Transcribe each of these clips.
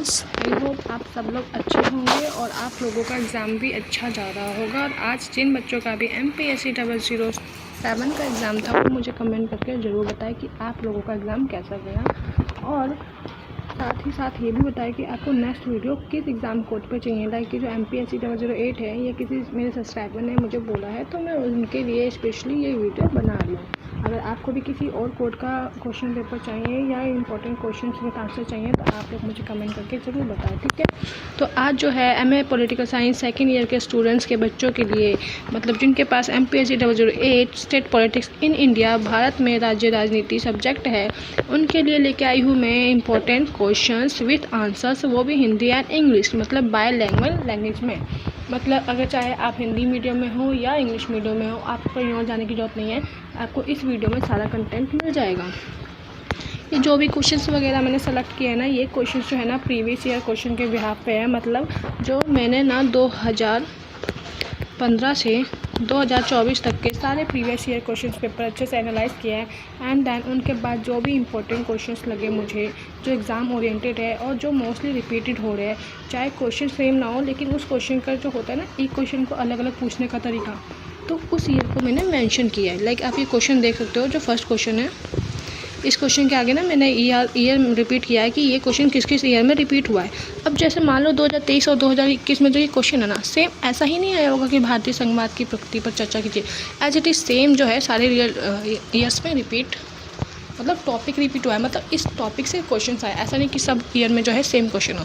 Friends, I hope आप सब लोग अच्छे होंगे और आप लोगों का एग्ज़ाम भी अच्छा जा रहा होगा। और आज जिन बच्चों का भी MPSC 007 का एग्ज़ाम था वो मुझे कमेंट करके ज़रूर बताएं कि आप लोगों का एग्ज़ाम कैसा गया, और साथ ही साथ ये भी बताएं कि आपको नेक्स्ट वीडियो किस एग्ज़ाम कोड पे चाहिए। लाइक कि जो MPSC 008 है, या किसी मेरे सब्सक्राइबर ने मुझे बोला है तो मैं उनके लिए स्पेशली ये वीडियो बना रही हूँ। अगर आपको भी किसी और कोड का क्वेश्चन पेपर चाहिए या इंपॉर्टेंट क्वेश्चन विद आंसर चाहिए तो आप लोग मुझे कमेंट करके ज़रूर बताएं, ठीक है। तो आज जो है MA political science second year के स्टूडेंट्स के बच्चों के लिए, मतलब जिनके पास MPSC 008 state politics in India, Bharat में राज्य राजनीति सब्जेक्ट है, उनके लिए लेके आई हूँ मैं इंपॉर्टेंट क्वेश्चंस विद आंसर्स, वो भी हिंदी एंड इंग्लिश, मतलब बायलैंग्वेज लैंग्वेज में। मतलब अगर चाहे आप हिंदी मीडियम में हो या इंग्लिश मीडियम में हो, आपको कहीं और जाने की ज़रूरत नहीं है, आपको इस वीडियो में सारा कंटेंट मिल जाएगा। ये जो भी क्वेश्चंस वगैरह मैंने सेलेक्ट किए हैं ना, ये क्वेश्चंस जो है ना प्रीवियस ईयर क्वेश्चन के बिहाफ पे है। मतलब जो मैंने ना 2015 से 2024 तक के सारे प्रीवियस ईयर क्वेश्चंस पेपर अच्छे से एनालाइज किया है, एंड देन उनके बाद जो भी इंपॉर्टेंट क्वेश्चंस लगे मुझे, जो एग्ज़ाम ओरिएंटेड है और जो मोस्टली रिपीटेड हो रहे हैं, चाहे क्वेश्चन सेम ना हो लेकिन उस क्वेश्चन का जो होता है ना, एक क्वेश्चन को अलग अलग पूछने का तरीका, तो उस ईयर को मैंने मेंशन किया है। लाइक आप ये क्वेश्चन देख सकते हो, जो फर्स्ट क्वेश्चन है, इस क्वेश्चन के आगे ना मैंने ईयर रिपीट किया है कि ये क्वेश्चन किस किस ईयर में रिपीट हुआ है। अब जैसे मान लो 2023 और 2021 में जो ये क्वेश्चन है ना, सेम ऐसा ही नहीं आया होगा कि भारतीय संघवाद की प्रकृति पर चर्चा कीजिए। एज इट इज़ सेम जो है सारे ईयर्स में रिपीट, मतलब टॉपिक रिपीट हुआ है, मतलब इस टॉपिक से क्वेश्चन आए, ऐसा नहीं कि सब ईयर में जो है सेम क्वेश्चन हो।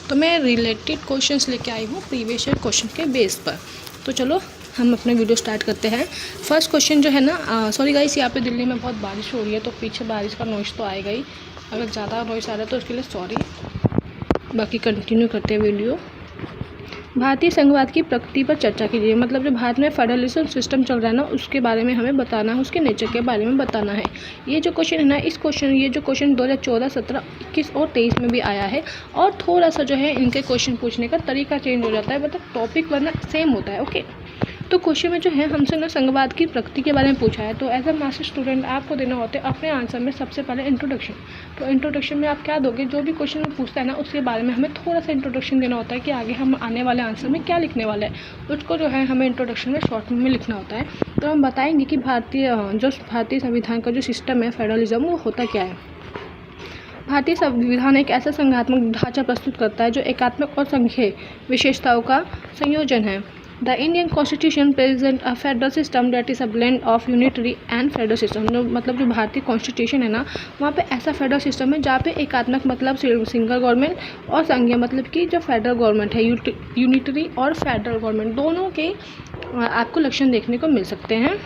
तो मैं रिलेटेड क्वेश्चंस लेके आई हूँ प्रीवियस ईयर क्वेश्चन के बेस पर। तो चलो हम अपने वीडियो स्टार्ट करते हैं। फर्स्ट क्वेश्चन जो है ना, सॉरी गाइस, यहाँ पे दिल्ली में बहुत बारिश हो रही है तो पीछे बारिश का नॉइज़ तो आएगा ही। अगर ज़्यादा नॉइज़ आ रहा है तो उसके लिए सॉरी। बाकी कंटिन्यू करते हैं वीडियो। भारतीय संघवाद की प्रकृति पर चर्चा कीजिए। मतलब जो भारत में फेडरलिज्म सिस्टम चल रहा है ना, उसके बारे में हमें बताना है, उसके नेचर के बारे में बताना है। ये जो क्वेश्चन है ना, ये जो क्वेश्चन 2014, 17, 21 और 23 में भी आया है। और थोड़ा सा जो है इनके क्वेश्चन पूछने का तरीका चेंज हो जाता है, मतलब टॉपिक वरना सेम होता है। ओके, तो क्वेश्चन में जो है हमसे ना संघवाद की प्रकृति के बारे में पूछा है। तो एज अ मास्टर स्टूडेंट आपको देना होता है अपने आंसर में सबसे पहले इंट्रोडक्शन। तो इंट्रोडक्शन में आप क्या दोगे, जो भी क्वेश्चन में पूछता है ना उसके बारे में हमें थोड़ा सा इंट्रोडक्शन देना होता है कि आगे हम आने वाले आंसर में क्या लिखने वाले हैं, उसको जो है हमें इंट्रोडक्शन में शॉर्ट में लिखना होता है। तो हम बताएंगे कि भारतीय संविधान का जो सिस्टम है फेडरलिज्म, वो होता क्या है। भारतीय संविधान एक ऐसा संघात्मक ढांचा प्रस्तुत करता है जो एकात्मक और संघीय विशेषताओं का संयोजन है। The Indian Constitution presents a federal system that is a blend of unitary and federal system। मतलब जो भारतीय कॉन्स्टिट्यूशन है ना, वहाँ पे ऐसा फेडरल सिस्टम है जहाँ पे एकात्मक मतलब सिंगल गवर्नमेंट, और संघीय मतलब कि जो फेडरल गवर्नमेंट है, यूनिटरी और फेडरल गवर्नमेंट दोनों के आपको लक्षण देखने को मिल सकते हैं।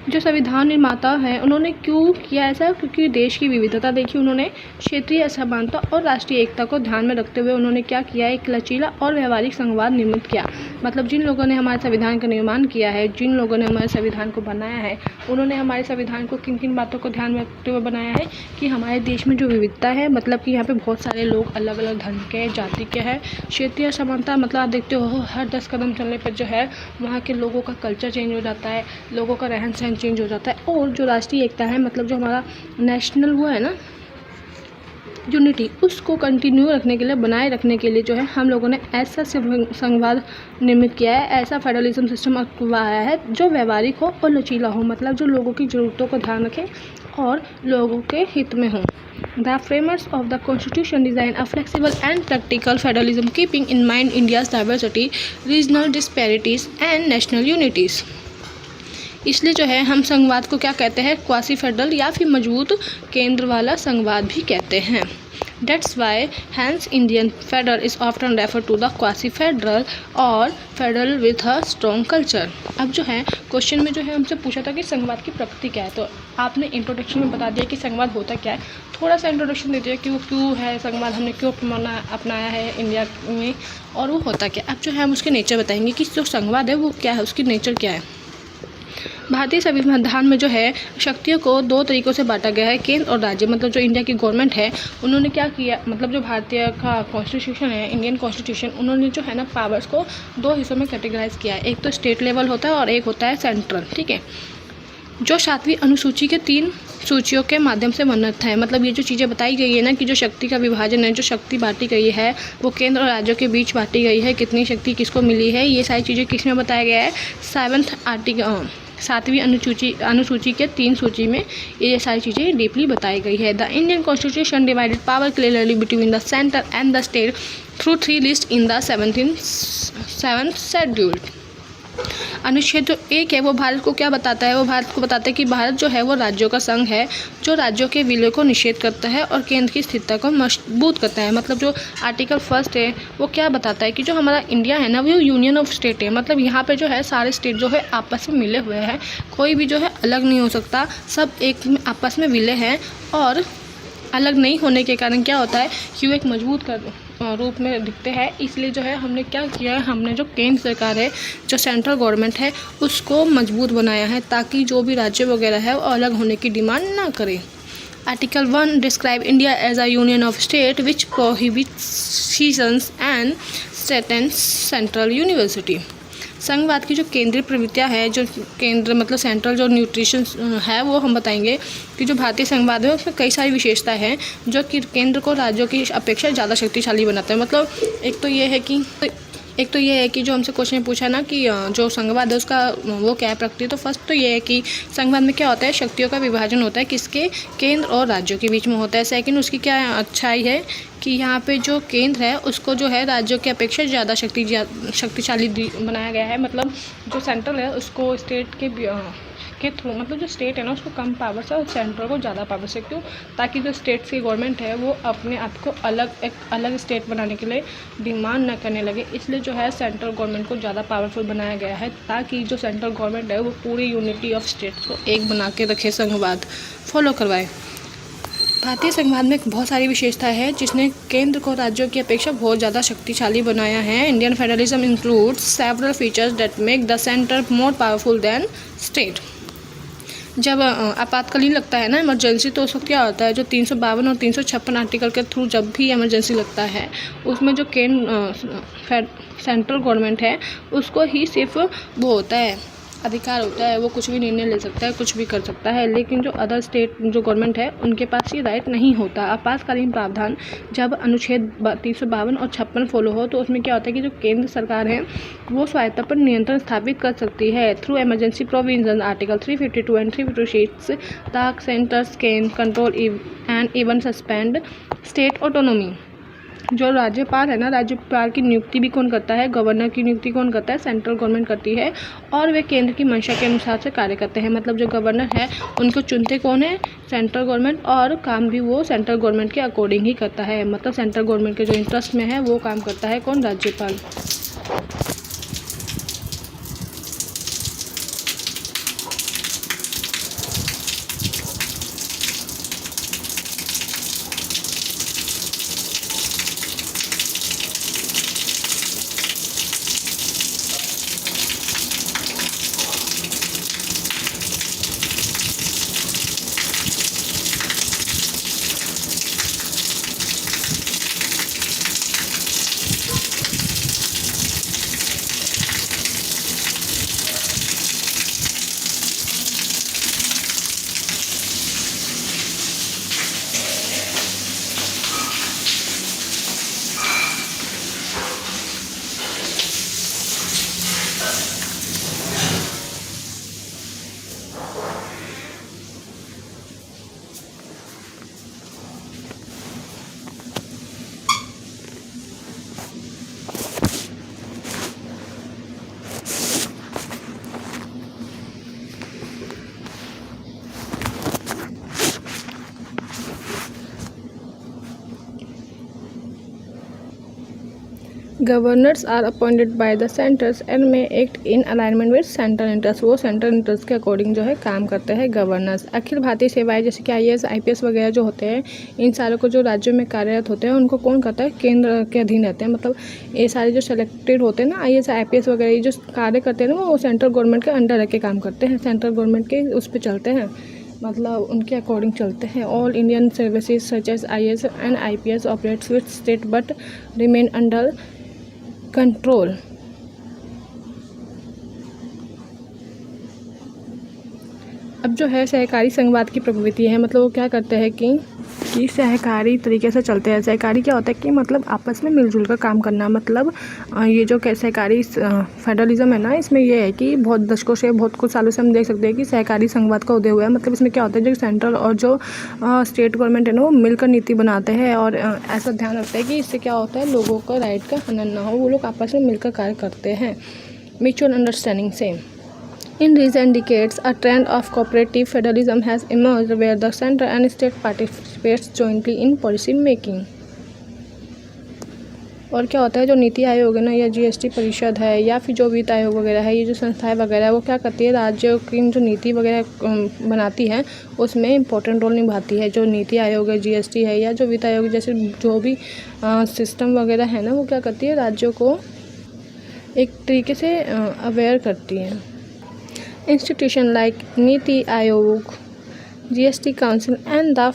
जो संविधान निर्माता हैं उन्होंने क्यों किया ऐसा, क्योंकि देश की विविधता देखी उन्होंने, क्षेत्रीय असमानता और राष्ट्रीय एकता को ध्यान में रखते हुए उन्होंने क्या किया, एक लचीला और व्यवहारिक संघवाद निर्मित किया। मतलब जिन लोगों ने हमारे संविधान का निर्माण किया है, जिन लोगों ने हमारे संविधान को बनाया है, उन्होंने हमारे संविधान को किन किन बातों को ध्यान में रखते हुए बनाया है कि हमारे देश में जो विविधता है, मतलब कि यहाँ पे बहुत सारे लोग अलग अलग धर्म के, जाति के हैं। क्षेत्रीय असमानता मतलब आप देखते हो हर 10 कदम चलने पर जो है वहाँ के लोगों का कल्चर चेंज हो जाता है, लोगों का रहन सहन चेंज हो जाता है। और जो राष्ट्रीय एकता है, मतलब जो हमारा नेशनल वो है ना यूनिटी, उसको कंटिन्यू रखने के लिए, बनाए रखने के लिए जो है हम लोगों ने ऐसा संघवाद निर्मित किया है, ऐसा फेडरलिज्म सिस्टम अपनाया है जो व्यवहारिक हो और लचीला हो, मतलब जो लोगों की ज़रूरतों को ध्यान रखे और लोगों के हित में हो। The framers of the Constitution designed a flexible and practical federalism, keeping in mind India's diversity, regional disparities and national unities। इसलिए जो है हम संघवाद को क्या कहते हैं, क्वासी फेडरल या फिर मजबूत केंद्र वाला संघवाद भी कहते हैं। That's why hence Indian federal is often referred to the quasi federal और federal with a strong culture। अब जो है क्वेश्चन में जो है हमसे पूछा था कि संघवाद की प्रकृति क्या है, तो आपने इंट्रोडक्शन में बता दिया कि संघवाद होता क्या है। थोड़ा सा इंट्रोडक्शन दे दिया कि वो क्यों है संघवाद, हमने क्यों अपनाया है इंडिया में, और वो होता क्या। अब जो है हम उसके नेचर बताएंगे कि जो संघवाद है वो क्या है, उसकी नेचर क्या है। भारतीय संविधान में जो है शक्तियों को 2 तरीक़ों से बांटा गया है, केंद्र और राज्य। मतलब जो इंडिया की गवर्नमेंट है उन्होंने क्या किया, मतलब जो भारतीय का कॉन्स्टिट्यूशन है, इंडियन कॉन्स्टिट्यूशन, उन्होंने जो है ना पावर्स को 2 हिस्सों में कैटेगराइज किया है। एक तो स्टेट लेवल होता है और एक होता है सेंट्रल, ठीक है। जो 7वीं अनुसूची के 3 सूचियों के माध्यम से वर्णित है। मतलब ये जो चीज़ें बताई गई है ना कि जो शक्ति का विभाजन है, जो शक्ति बांटी गई है वो केंद्र और राज्यों के बीच बांटी गई है, कितनी शक्ति किसको मिली है, ये सारी चीज़ें किस में बताया गया है, 7th आर्टिकल 7वीं अनुसूची के 3 सूची में ये सारी चीज़ें डीपली बताई गई है। The Indian constitution divided power clearly between the centre and the state through 3 list in the 7th schedule. अनुच्छेद जो 1 है वो भारत को क्या बताता है, वो भारत को बताता है कि भारत जो है वो राज्यों का संघ है जो राज्यों के विलय को निषेध करता है और केंद्र की स्थिरता को मजबूत करता है। मतलब जो आर्टिकल 1 है वो क्या बताता है कि जो हमारा इंडिया है ना वो यूनियन ऑफ स्टेट है। मतलब यहाँ पे जो है सारे स्टेट जो है आपस में मिले हुए हैं, कोई भी जो है अलग नहीं हो सकता, सब एक आपस में विलय हैं। और अलग नहीं होने के कारण क्या होता है कि वो एक मजबूत रूप में दिखते हैं। इसलिए जो है हमने क्या किया है, हमने जो केंद्र सरकार है, जो सेंट्रल गवर्नमेंट है, उसको मजबूत बनाया है ताकि जो भी राज्य वगैरह है वो अलग होने की डिमांड ना करे। Article 1 describe India as a union of state which prohibits seasons and state central university. संघवाद की जो केंद्रीय प्रवृत्तियाँ है, जो केंद्र मतलब सेंट्रल जो न्यूट्रिशन है, वो हम बताएंगे कि जो भारतीय संघवाद है उसमें कई सारी विशेषताएं हैं जो कि केंद्र को राज्यों की अपेक्षा ज़्यादा शक्तिशाली बनाता है। मतलब एक तो ये है कि जो हमसे क्वेश्चन पूछा ना कि जो संघवाद है उसका वो क्या है प्रकृति, तो फर्स्ट तो ये है कि संघवाद में क्या होता है, शक्तियों का विभाजन होता है, किसके, केंद्र और राज्यों के बीच में होता है। सेकंड उसकी क्या अच्छाई है कि यहाँ पे जो केंद्र है उसको जो है राज्यों की अपेक्षा ज़्यादा शक्तिशाली बनाया गया है। मतलब जो सेंट्रल है उसको स्टेट के थ्रू, मतलब जो स्टेट है ना उसको कम पावर से और सेंट्रल को ज़्यादा पावर से, क्यों, ताकि जो स्टेट्स की गवर्नमेंट है वो अपने आप को एक अलग स्टेट बनाने के लिए डिमांड ना करने लगे। इसलिए जो है सेंट्रल गवर्नमेंट को ज़्यादा पावरफुल बनाया गया है ताकि जो सेंट्रल गवर्नमेंट है वो पूरी यूनिटी ऑफ स्टेट्स को एक बना के रखे, संघवाद फॉलो करवाए। भारतीय संघवाद में बहुत सारी विशेषता है जिसने केंद्र को राज्यों की अपेक्षा बहुत ज़्यादा शक्तिशाली बनाया है। Indian federalism includes several features that make the centre more powerful than state. जब आपातकालीन लगता है ना इमरजेंसी, तो उस वक्त क्या होता है, जो 352 और 356 आर्टिकल के थ्रू जब भी इमरजेंसी लगता है उसमें जो सेंट्रल गवर्नमेंट है उसको ही सिर्फ वो होता है, अधिकार होता है, वो कुछ भी निर्णय ले सकता है, कुछ भी कर सकता है। लेकिन जो अदर स्टेट जो गवर्नमेंट है उनके पास ये राइट नहीं होता। आपातकालीन प्रावधान जब अनुच्छेद 352 और 56 फॉलो हो तो उसमें क्या होता है कि जो केंद्र सरकार है वो स्वायत्ता पर नियंत्रण स्थापित कर सकती है through emergency provision. Article 352 and 356 the centres can control and even suspend state autonomy. जो राज्यपाल है ना, राज्यपाल की नियुक्ति भी कौन करता है, गवर्नर की नियुक्ति कौन करता है, सेंट्रल गवर्नमेंट करती है, और वे केंद्र की मंशा के अनुसार से कार्य करते हैं। मतलब जो गवर्नर है उनको चुनते कौन है, सेंट्रल गवर्नमेंट, और काम भी वो सेंट्रल गवर्नमेंट के अकॉर्डिंग ही करता है। मतलब सेंट्रल गवर्नमेंट के जो इंटरेस्ट में है वो काम करता है कौन, राज्यपाल। Governors are appointed by the centres and may act in alignment with central interest. वो सेंट्रल इंटरेस्ट के अकॉर्डिंग जो है काम करते हैं गवर्नर्स। अखिल भारतीय सेवाएं जैसे कि IAS IPS वगैरह जो होते हैं, इन सारों को जो राज्यों में कार्यरत होते हैं उनको कौन करता है, केंद्र के अधीन रहते हैं। मतलब ये सारे जो सेलेक्टेड होते हैं ना IAS IPS वगैरह, ये जो कार्य करते हैं ना वो सेंट्रल गवर्नमेंट के अंडर रह के काम करते हैं, सेंट्रल गवर्नमेंट के उस पर चलते हैं, मतलब उनके अकॉर्डिंग चलते हैं। All Indian services such as IAS and IPS operates with state but remain under control. अब जो है सहकारी संघवाद की प्रवृत्ति है, मतलब वो क्या करते हैं कि सहकारी तरीके से चलते हैं। सहकारी क्या होता है कि मतलब आपस में मिलजुल कर काम करना। मतलब ये जो सहकारी फेडरलिज्म है ना, इसमें ये है कि बहुत दशकों से, बहुत कुछ सालों से हम देख सकते हैं कि सहकारी संघवाद का उदय हुआ है। मतलब इसमें क्या होता है, जो सेंट्रल और जो स्टेट गवर्नमेंट है ना, वो मिलकर नीति बनाते हैं और ऐसा ध्यान रखते हैं कि इससे क्या होता है, लोगों का राइट का हनन ना हो। वो लोग आपस में मिलकर कार्य करते हैं म्यूचुअल अंडरस्टैंडिंग से। In recent decades, a trend of cooperative federalism has emerged where the center and state participates jointly in policy making. और क्या होता है, जो नीति आयोग है ना, या जीएसटी परिषद है, या फिर जो वित्त आयोग वगैरह है, ये जो संस्थाएं वगैरह है, वो क्या करती है, राज्यों की जो नीति वगैरह बनाती है उसमें इम्पोर्टेंट रोल निभाती है। जो नीति आयोग है, जीएसटी है, या जो वित्त आयोग जैसे जो भी सिस्टम वगैरह है ना, वो क्या करती है, राज्यों को एक तरीके से अवेयर करती है। Institutions like Niti Aayog, GST Council and the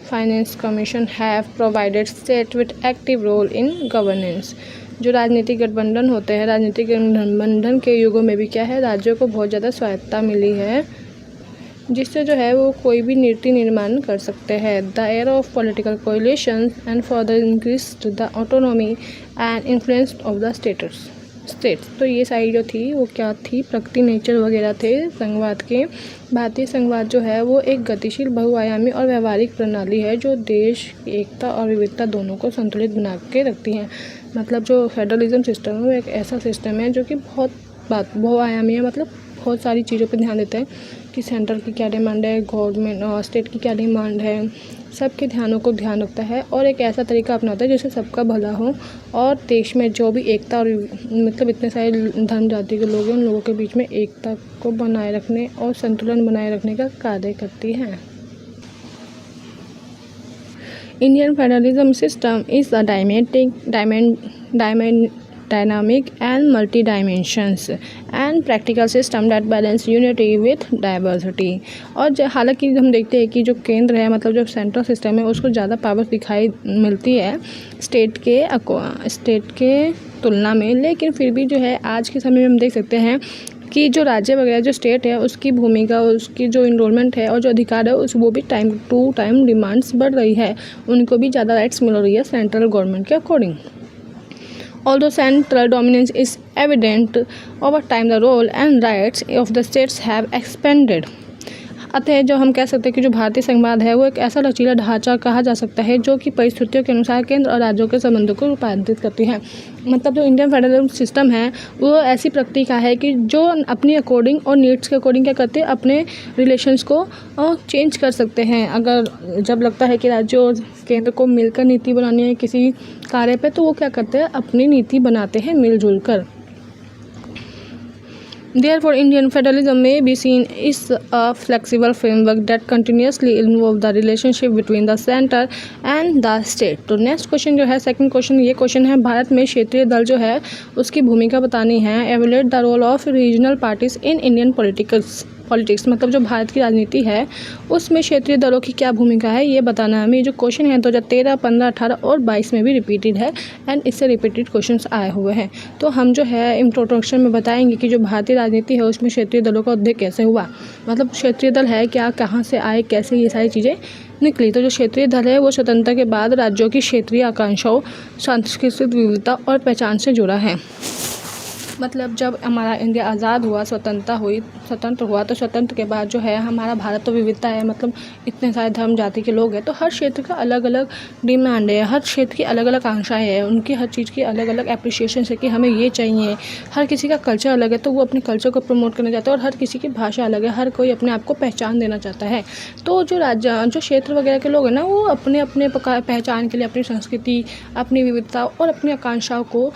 Finance Commission have provided state with active role in governance. जो राजनीतिक गठबंधन होते हैं, राजनीतिक गठबंधन के युगों में भी क्या है, राज्यों को बहुत ज़्यादा स्वायत्ता मिली है, जिससे जो है वो कोई भी नीति निर्माण कर सकते हैं। The era of political coalitions and further increased the autonomy and influence of the states। तो ये सारी जो थी वो क्या थी, प्रकृति नेचर वगैरह थे संघवाद के। भारतीय संघवाद जो है वो एक गतिशील, बहुआयामी और व्यवहारिक प्रणाली है जो देश की एकता और विविधता दोनों को संतुलित बना के रखती है। मतलब जो फेडरलिज्म सिस्टम है वो एक ऐसा सिस्टम है जो कि बहुआयामी है। मतलब बहुत सारी चीज़ों पर ध्यान देता है कि सेंट्रल की क्या डिमांड है, गवर्नमेंट और स्टेट की क्या डिमांड है, सबके ध्यानों को ध्यान रखता है और एक ऐसा तरीका अपनाता है जिससे सबका भला हो और देश में जो भी एकता और मतलब इतने सारे धर्म जाति के लोग हैं, उन लोगों के बीच में एकता को बनाए रखने और संतुलन बनाए रखने का कार्य करती है। Indian federalism system is a dynamic and multi-dimensions and practical system that balance unity with diversity। और हालांकि हम देखते हैं कि जो केंद्र है, मतलब जो सेंट्रल सिस्टम है, उसको ज़्यादा पावर दिखाई मिलती है स्टेट के तुलना में, लेकिन फिर भी जो है आज के समय में हम देख सकते हैं कि जो राज्य वगैरह, जो स्टेट है, उसकी भूमिका, उसकी जो इनरोलमेंट है और जो अधिकार है वो भी टाइम टू टाइम डिमांड्स बढ़ रही है, उनको भी ज़्यादा राइट्स मिल रही है सेंट्रल गवर्नमेंट के according. Although central dominance is evident, over time the role and rights of the states have expanded। अतः जो हम कह सकते हैं कि जो भारतीय संघवाद है वो एक ऐसा लचीला ढांचा कहा जा सकता है जो कि परिस्थितियों के अनुसार केंद्र और राज्यों के संबंधों को रूपांतरित करती है। मतलब जो इंडियन फेडरल सिस्टम है वो ऐसी प्रकृति का है कि जो अपनी अकॉर्डिंग और नीड्स के अकॉर्डिंग क्या करते हैं, अपने रिलेशंस को चेंज कर सकते हैं। अगर जब लगता है कि राज्य और केंद्र को मिलकर नीति बनानी है किसी कार्य पे, तो वो क्या करते हैं, अपनी नीति बनाते हैं मिलजुल कर। Therefore, Indian federalism may be seen as a flexible framework that continuously involves the relationship between the center and the state। तो नेक्स्ट क्वेश्चन जो है, सेकंड क्वेश्चन, ये क्वेश्चन है, भारत में क्षेत्रीय दल जो है उसकी भूमिका बतानी है। Evaluate the role of regional parties in Indian politics. मतलब जो भारत की राजनीति है उसमें क्षेत्रीय दलों की क्या भूमिका है ये बताना है हमें। ये जो क्वेश्चन है 2013, 15, 18 और 22 में भी रिपीटेड है एंड इससे रिपीटेड क्वेश्चंस आए हुए हैं। तो हम जो है इंट्रोडक्शन में बताएंगे कि जो भारतीय राजनीति है उसमें क्षेत्रीय दलों का उदय कैसे हुआ, मतलब क्षेत्रीय दल है क्या, कहाँ से आए, कैसे ये सारी चीज़ें निकली। तो जो क्षेत्रीय दल है वो स्वतंत्रता के बाद राज्यों की क्षेत्रीय आकांक्षाओं, सांस्कृतिक विविधता और पहचान से जुड़ा है। मतलब जब हमारा इंडिया आज़ाद हुआ, स्वतंत्र हुआ, तो स्वतंत्र के बाद जो है हमारा भारत तो विविधता है, मतलब इतने सारे धर्म जाति के लोग हैं, तो हर क्षेत्र का अलग अलग डिमांड है, हर क्षेत्र की अलग अलग आकांक्षाएं हैं, उनकी हर चीज़ की अलग अलग एप्रिशिएशन है कि हमें ये चाहिए। हर किसी का कल्चर अलग है तो वो अपने कल्चर को प्रमोट करना चाहता है, और हर किसी की भाषा अलग है, हर कोई अपने आप को पहचान देना चाहता है। तो जो क्षेत्र वगैरह के लोग हैं ना, वो अपने अपने पहचान के लिए अपनी संस्कृति, अपनी विविधता और अपनी आकांक्षाओं को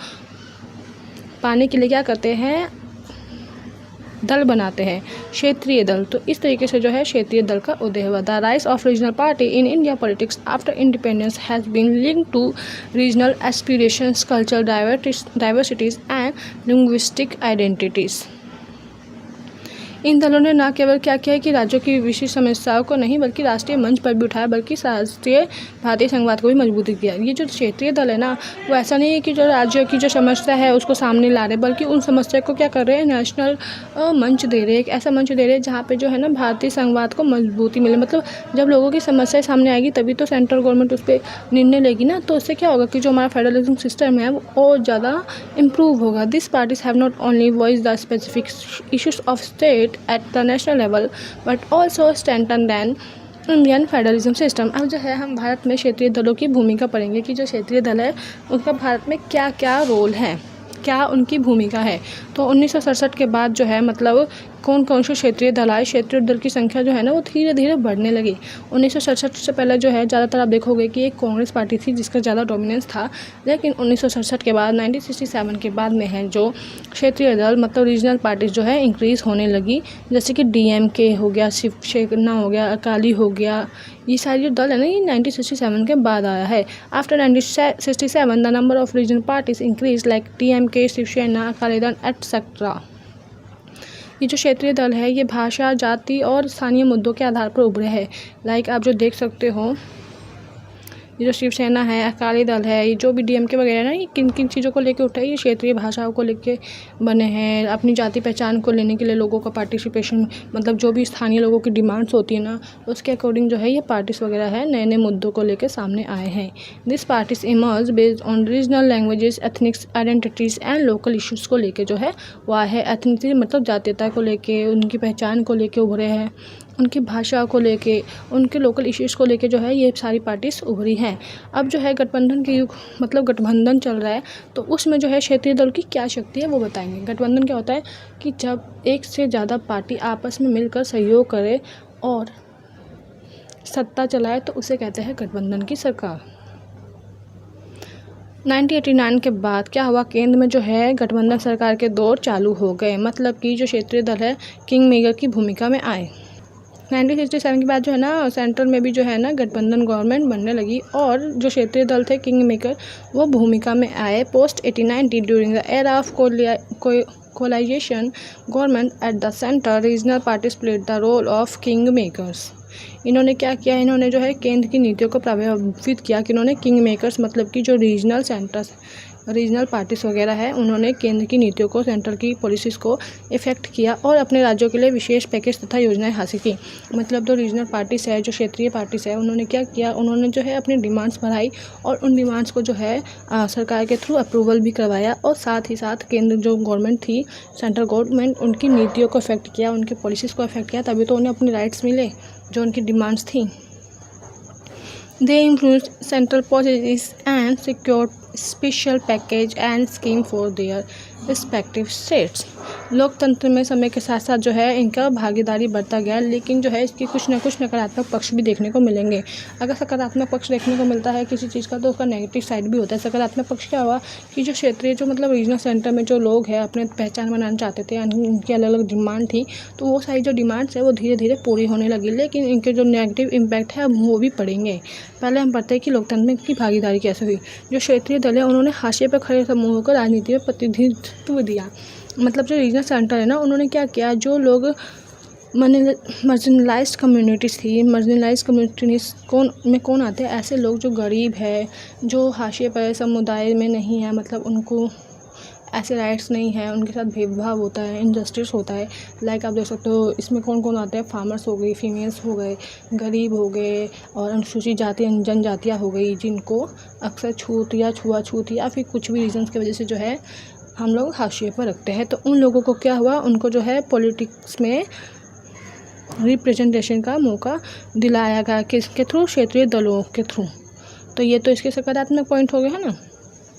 पाने के लिए क्या करते हैं, दल बनाते हैं, क्षेत्रीय दल। तो इस तरीके से जो है क्षेत्रीय दल का उदय हुआ। The rise of regional party in India politics after independence has been linked to regional aspirations, cultural diversities and linguistic identities. इन दलों ने न केवल क्या किया है कि राज्यों की विशिष्ट समस्याओं को नहीं बल्कि राष्ट्रीय मंच पर भी उठाया, बल्कि राष्ट्रीय भारतीय संघवाद को भी मजबूती किया। ये जो क्षेत्रीय दल है ना, वो ऐसा नहीं है कि जो राज्यों की जो समस्या है उसको सामने ला रहे, बल्कि उन समस्या को क्या कर रहे हैं, नेशनल मंच दे रहे हैं, एक ऐसा मंच दे रहे हैं जहाँ पे जो है ना भारतीय संघवाद को मजबूती मिले। मतलब जब लोगों की समस्याएं सामने आएगी तभी तो सेंट्रल गवर्नमेंट उस पर निर्णय लेगी ना, तो उससे क्या होगा कि जो हमारा फेडरलिज्म सिस्टम है वो और ज़्यादा इम्प्रूव होगा। This parties have not only voice the specific issues of state at the national level but also strengthen than Indian federalism system. अब जो है हम भारत में क्षेत्रीय दलों की भूमिका पढ़ेंगे कि जो क्षेत्रीय दल है उनका भारत में क्या क्या रोल है, क्या उनकी भूमिका है। तो 1967 के बाद जो है मतलब कौन कौन से क्षेत्रीय दल आए, क्षेत्रीय दल की संख्या जो है ना वो धीरे धीरे बढ़ने लगी। 1967 से पहले जो है ज़्यादातर आप देखोगे कि एक कांग्रेस पार्टी थी जिसका ज़्यादा डोमिनेंस था, लेकिन 1967 के बाद 1967 के बाद में है जो क्षेत्रीय दल मतलब रीजनल पार्टीज जो है इंक्रीज़ होने लगी, जैसे कि DMK हो गया, शिवसेना हो गया, अकाली हो गया। ये सारी जो दल है ना ये 1967 के बाद आया है। After 1967 the number of regional parties increase like DMK, Shiv Sena, Akali Dal etcetera. ये जो क्षेत्रीय दल है ये भाषा, जाति और स्थानीय मुद्दों के आधार पर उभरे हैं। लाइक आप जो देख सकते हो ये जो शिवसेना है, अकाली दल है, ये जो भी DMK वगैरह ना, ये किन किन चीज़ों को लेके उठे हैं, ये क्षेत्रीय भाषाओं को लेके बने हैं, अपनी जाति पहचान को लेने के लिए लोगों का पार्टिसिपेशन, मतलब जो भी स्थानीय लोगों की डिमांड्स होती है ना उसके अकॉर्डिंग जो है ये पार्टीज वगैरह है नए नए मुद्दों को लेकर सामने आए हैं। This parties emerge based on regional languages, ethnics identities and local issues को लेके जो है वह है एथनिसिटी मतलब जातीयता को लेके, उनकी पहचान को लेके उभरे हैं, उनकी भाषा को लेके, उनके लोकल इश्यूज़ को लेके जो है ये सारी पार्टीज उभरी हैं। अब जो है गठबंधन के युग मतलब गठबंधन चल रहा है, तो उसमें जो है क्षेत्रीय दल की क्या शक्ति है वो बताएंगे। गठबंधन क्या होता है कि जब एक से ज़्यादा पार्टी आपस में मिलकर सहयोग करे और सत्ता चलाए तो उसे कहते हैं गठबंधन की सरकार। 1989 के बाद क्या हुआ, केंद्र में जो है गठबंधन सरकार के दौर चालू हो गए, मतलब कि जो क्षेत्रीय दल है किंग मेकर की भूमिका में आए। 1967 के बाद जो है ना सेंट्रल में भी जो है ना गठबंधन गवर्नमेंट बनने लगी और जो क्षेत्रीय दल थे किंग मेकर वो भूमिका में आए। Post 1890 during the era of coalition government at the centre regional parties played the role of kingmakers. इन्होंने क्या किया, इन्होंने जो है केंद्र की नीतियों को प्रभावित किया कि इन्होंने किंग मेकर्स मतलब कि जो रीजनल पार्टीज वगैरह है उन्होंने केंद्र की नीतियों को, सेंट्रल की पॉलिसीज़ को इफ़ेक्ट किया और अपने राज्यों के लिए विशेष पैकेज तथा योजनाएं हासिल की। मतलब जो रीजनल पार्टीज़ है, जो क्षेत्रीय पार्टीज़ है, उन्होंने क्या किया, उन्होंने जो है अपनी डिमांड्स बढ़ाई और उन डिमांड्स को जो है सरकार के थ्रू अप्रूवल भी करवाया और साथ ही साथ केंद्र जो गवर्नमेंट थी, सेंट्रल गवर्नमेंट, उनकी नीतियों को इफेक्ट किया, उनकी पॉलिसीज़ को इफेक्ट किया, तभी तो उन्हें अपने राइट्स मिले जो उनकी डिमांड्स थी। They influenced central policies and secured special package and scheme for their respective states. लोकतंत्र में समय के साथ साथ जो है इनका भागीदारी बढ़ता गया, लेकिन जो है इसके कुछ ना कुछ नकारात्मक पक्ष भी देखने को मिलेंगे। अगर सकारात्मक पक्ष देखने को मिलता है किसी चीज़ का तो उसका नेगेटिव साइड भी होता है। सकारात्मक पक्ष क्या हुआ कि जो क्षेत्रीय जो मतलब रीजनल सेंटर में जो लोग हैं अपने पहचान बनाना चाहते थे, उनकी अलग अलग डिमांड थी, तो वो सारी जो डिमांड्स है वो धीरे धीरे पूरी होने लगी, लेकिन इनके जो नेगेटिव इम्पैक्ट है वो भी पड़ेंगे। पहले हम पढ़ते हैं कि लोकतंत्र में की भागीदारी कैसे हुई। जो क्षेत्रीय दल है उन्होंने हाशिए पर खड़े समूहों को राजनीति में प्रतिनिधित्व दिया। मतलब जो रीजनल सेंटर है ना उन्होंने क्या किया, जो लोग मार्जिनलाइज्ड कम्युनिटीज़ थी, मार्जिनलाइज्ड कम्युनिटीज़ कौन आते हैं, ऐसे लोग जो गरीब है, जो हाशिए पर समुदाय में नहीं है, मतलब उनको ऐसे राइट्स नहीं है, उनके साथ भेदभाव होता है, इनजस्टिस होता है। लाइक आप देख सकते हो इसमें कौन कौन आते हैं, फार्मर्स हो गई, फीमेल्स हो गए, गरीब हो गए और अनुसूचित जाति जनजातियाँ हो गई, जिनको अक्सर छुआछूत या फिर कुछ भी रीजन्स की वजह से जो है हम लोग हाशिए पर रखते हैं। तो उन लोगों को क्या हुआ, उनको जो है पॉलिटिक्स में रिप्रेजेंटेशन का मौका दिलाया गया, किसके थ्रू, क्षेत्रीय दलों के थ्रू। तो ये तो इसके सकारात्मक पॉइंट हो गए हैं ना।